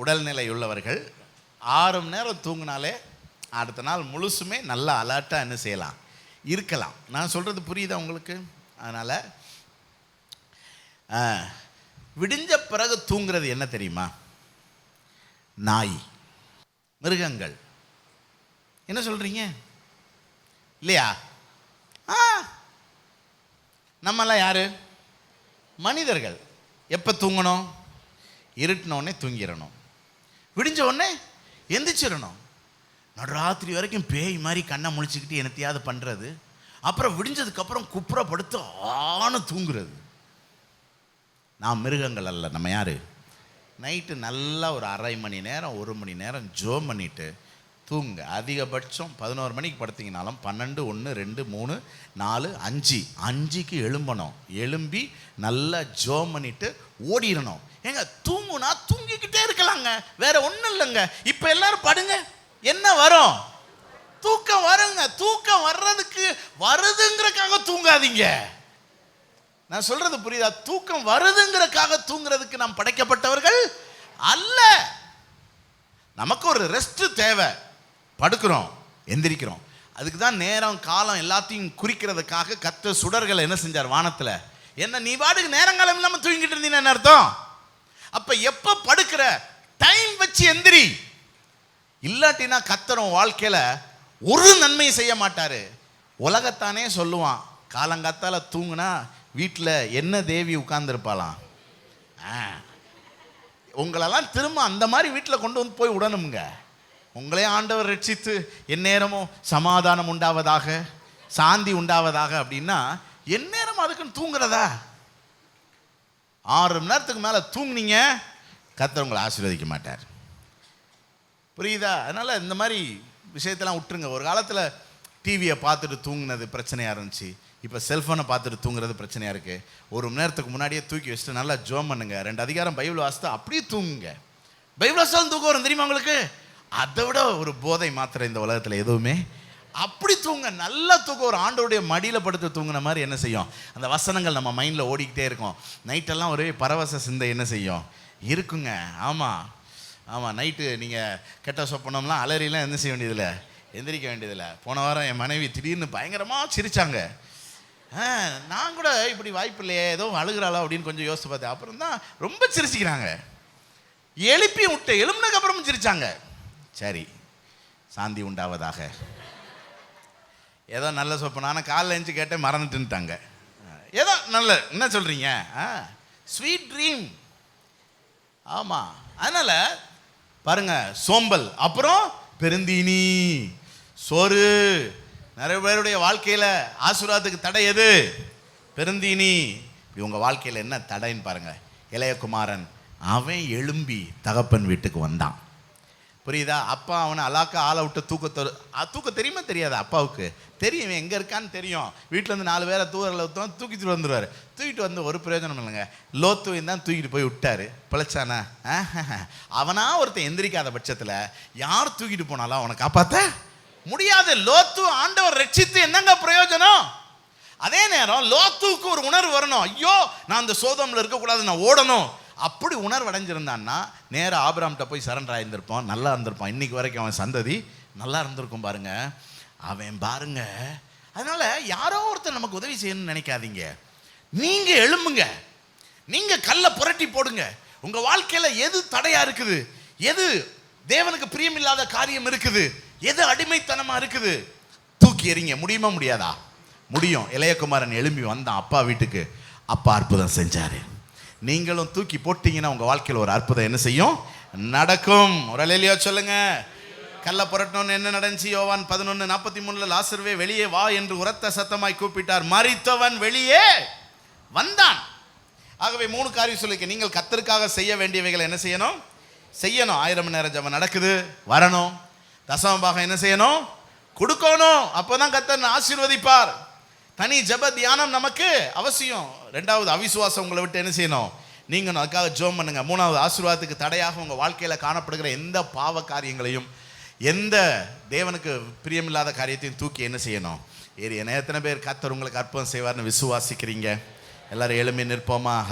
உடல்நிலை உள்ளவர்கள் 6 மணி நேரம் தூங்கினாலே அடுத்த நாள் முழுசுமே நல்லா அலர்ட்டாக என்ன செய்யலாம், இருக்கலாம். நான் சொல்கிறது புரியுதா உங்களுக்கு? அதனால் விடிஞ்ச பிறகு தூங்குறது என்ன தெரியுமா? நாய், மிருகங்கள். என்ன சொல்கிறீங்க? இல்லையா? நம்மெல்லாம் யாரு? மனிதர்கள். எப்போ தூங்கணும்? இருட்டினோடனே தூங்கிடணும், விடிஞ்ச உடனே எந்திரிச்சிடணும். நடுராத்திரி வரைக்கும் பேய் மாதிரி கண்ணை முழிச்சுக்கிட்டு என்னத்தையாவது பண்ணுறது, அப்புறம் விடிஞ்சதுக்கப்புறம் குப்புறப்படுத்து ஆன தூங்குறது. நான் மிருகங்கள் அல்ல. நம்ம யார்? நைட்டு நல்லா ஒரு 1/2 மணி நேரம் 1 மணி நேரம் ஜோம் பண்ணிவிட்டு தூங்க. அதிகபட்சம் 11 மணிக்கு படுத்திங்கனாலும் 12, 1, 2, 3, 4, 5க்கு எழும்பணும். எழும்பி நல்லா ஜோம் பண்ணிட்டு ஓடிடணும். ஏங்க, தூங்குனா தூங்கிக்கிட்டே இருக்கலாங்க, வேற ஒன்றும் இல்லைங்க. இப்போ எல்லாரும் படுங்க, என்ன வரும்? தூக்கம் வருங்க. தூக்கம் வர்றதுக்கு வருதுங்கிறக்காக தூங்காதீங்க. நான் சொல்றது புரியுதா? தூக்கம் வருதுங்கிறக்காக தூங்குறதுக்கு நாம் படைக்கப்பட்டவர்கள் அல்ல. நமக்கு ஒரு ரெஸ்ட் தேவை. படுக்கிறோம், எந்திரிக்கிறோம். அதுக்கு தான் நேரம் காலம் எல்லாத்தையும் குறிக்கிறதுக்காக கர்த்தர் சுடர்களை என்ன செஞ்சார் வானத்தில். என்ன, நீ பாட்டுக்கு நேரங்காலம் இல்லாமல் தூங்கிட்டு இருந்தீங்கன்னா என்ன அர்த்தம்? அப்போ எப்போ படுக்கிற டைம் வச்சு எந்திரி. இல்லாட்டினா கர்த்தர் வாழ்க்கையில் ஒரு நன்மையை செய்ய மாட்டார். உலகத்தானே சொல்லுவான், காலங்காத்தால தூங்குனா வீட்டில் என்ன தேவி உட்கார்ந்துருப்பாளாம். உங்களெல்லாம் திரும்ப அந்த மாதிரி வீட்டில் கொண்டு வந்து போய் விடணுங்க. உங்களே ஆண்டவர் ரட்சித்து எந்நேரமும் சமாதானம் உண்டாவதாக, சாந்தி உண்டாவதாக அப்படின்னா எந்நேரம் அதுக்குன்னு தூங்குறதா? 6 மணி நேரத்துக்கு மேலே தூங்குனீங்க, கர்த்தர் உங்களை ஆசீர்வதிக்க மாட்டார். புரியுதா? அதனால் இந்த மாதிரி விஷயத்தெல்லாம் விட்டுருங்க. ஒரு காலத்தில் டிவியை பார்த்துட்டு தூங்குனது பிரச்சனையாக இருந்துச்சு. இப்போ செல்ஃபோனை பார்த்துட்டு தூங்குறது பிரச்சனையாக இருக்குது. 1 மணி நேரத்துக்கு முன்னாடியே தூக்கி வச்சுட்டு நல்லா ஜோம் பண்ணுங்க. 2 அதிகாரம் பைபிள் வாசித்து அப்படியே தூங்குங்க. பைபிள் வாசித்தாலும் தூக்கம் வரும் தெரியுமா உங்களுக்கு? அதை விட ஒரு போதை மாத்திரை இந்த உலகத்தில் எதுவுமே. அப்படி தூங்க, நல்லா தூக்கம். ஒரு ஆண்டோடைய மடியில் படுத்து தூங்குன மாதிரி என்ன செய்யும், அந்த வசனங்கள் நம்ம மைண்டில் ஓடிக்கிட்டே இருக்கும். நைட்டெல்லாம் ஒரே பரவச சிந்தை என்ன செய்யும், இருக்குங்க. ஆமாம் ஆமாம், நைட்டு நீங்கள் கெட்ட சொப்பனம்லாம் அலறிலாம் என்ன செய்ய வேண்டியதில்லை, எந்திரிக்க வேண்டியதில்லை. போன வாரம் என் மனைவி திடீர்னு பயங்கரமாக சிரித்தாங்க. நான் கூட இப்படி வாய்ப்பு இல்லையே, ஏதோ அழுகிறாளோ அப்படின்னு கொஞ்சம் யோசித்து பார்த்தேன். அப்புறம் தான் ரொம்ப சிரிச்சிக்கிறாங்க. எழுப்பி விட்டு எழுப்புனதுக்கு அப்புறமும் சிரித்தாங்க. சரி, சாந்தி உண்டாவதாக. ஏதோ நல்ல சொப்பனம். ஆனால் காலைல எழுந்து கேட்டேன், மறந்துட்டுன்ட்டாங்க. ஏதோ நல்ல, என்ன சொல்கிறீங்க, ஸ்வீட் ட்ரீம். ஆமாம், அதனால் பாருங்க, சோம்பல், அப்புறம் பெருந்தீனி, சோறு. நிறைய பேருடைய வாழ்க்கையில் ஆசீர்வாதத்துக்கு தடை எது? பெருந்தீனி. இவங்க வாழ்க்கையில் என்ன தடைன்னு பாருங்க. இளையகுமாரன் அவன் எழும்பி தகப்பன் வீட்டுக்கு வந்தான். புரியுதா? அப்பா அவனை அலாக்கா ஆளை விட்டு தூக்க தெரியுமா தெரியாது? அப்பாவுக்கு தெரியும், எங்கே இருக்கான்னு தெரியும். வீட்டிலேருந்து 4 பேரை தூரில் ஊற்றுவோம், தூக்கிட்டு வந்துடுவார். தூக்கிட்டு வந்து ஒரு பிரயோஜனம் இல்லைங்க. லோத்துவையும் தான் தூக்கிட்டு போய் விட்டார். பிழைச்சானா? அவனா ஒருத்தன் எந்திரிக்காத பட்சத்தில் யார் தூக்கிட்டு போனாலும் அவனை காப்பாற்ற முடியாது. லோத்து ஆண்டவர் ரட்சித்து என்னங்க பிரயோஜனம்? அதே நேரம் லோத்துவுக்கு ஒரு உணர்வு வரணும். ஐயோ, நான் அந்த சோதோமில் இருக்கக்கூடாது, நான் ஓடணும். அப்படி உணர்வு அடைஞ்சிருந்தான்னா நேராக ஆபிரகாம்கிட்ட போய் சரண்டர் ஆயிருந்திருப்பான், நல்லா இருந்திருப்பான். இன்னைக்கு வரைக்கும் அவன் சந்ததி நல்லா இருந்திருக்கும் பாருங்க. அவன் பாருங்க. அதனால யாரோ ஒருத்தர் நமக்கு உதவி செய்யணும்னு நினைக்காதீங்க. நீங்க எழும்புங்க, நீங்க கல்லை புரட்டி போடுங்க. உங்க வாழ்க்கையில எது தடையா இருக்குது, எது தேவனுக்கு பிரியமில்லாத காரியம் இருக்குது, எது அடிமைத்தனமா இருக்குது, தூக்கி எறிங்க. முடியுமா முடியாதா? முடியும். இளையகுமாரன் எழும்பி வந்தான் அப்பா வீட்டுக்கு. அப்பா அற்புதம் செஞ்சாரு. நீங்களும் தூக்கி போட்டீங்கன்னா உங்க வாழ்க்கையில் ஒரு அற்புதம் என்ன செய்யும், நடக்கும். ஒரு அல்லேலூயா சொல்லுங்க. கல்ல புரட்டணும்னு என்ன நடந்துச்சு? யோவான் 11:43 லாசருவே வெளியே வா என்று உரத்த சத்தமாய் கூப்பிட்டார். மரித்தவன் வெளியே வந்தான். ஆகவே 3 காரியம் சொல்லிக்க. நீங்கள் கர்த்தருக்காக செய்ய வேண்டியவைகளை என்ன செய்யணும்? செய்யணும். 1000 மணி நேரம் ஜெபம் நடக்குது, வரணும். தசம பாகம் என்ன செய்யணும்? கொடுக்கணும். அப்போதான் கர்த்தர் ஆசீர்வதிப்பார். தனி ஜெப தியானம் நமக்கு அவசியம். 2வது, அவிசுவாசம் உங்களை விட்டு என்ன செய்யணும்? நீங்கள் அதுக்காக ஜெபம் பண்ணுங்க. 3வது, ஆசீர்வாதத்துக்கு தடையாக உங்கள் வாழ்க்கையில் காணப்படுகிற எந்த பாவ காரியங்களையும், எந்த தேவனுக்கு பிரியமில்லாத காரியத்தையும் தூக்கி என்ன செய்யணும்? எத்தனை பேர் கர்த்தர் உங்களுக்கு அற்புதம் செய்வார்னு விசுவாசிக்கிறீங்க? எல்லாரும் எழும்பி நிற்போமா?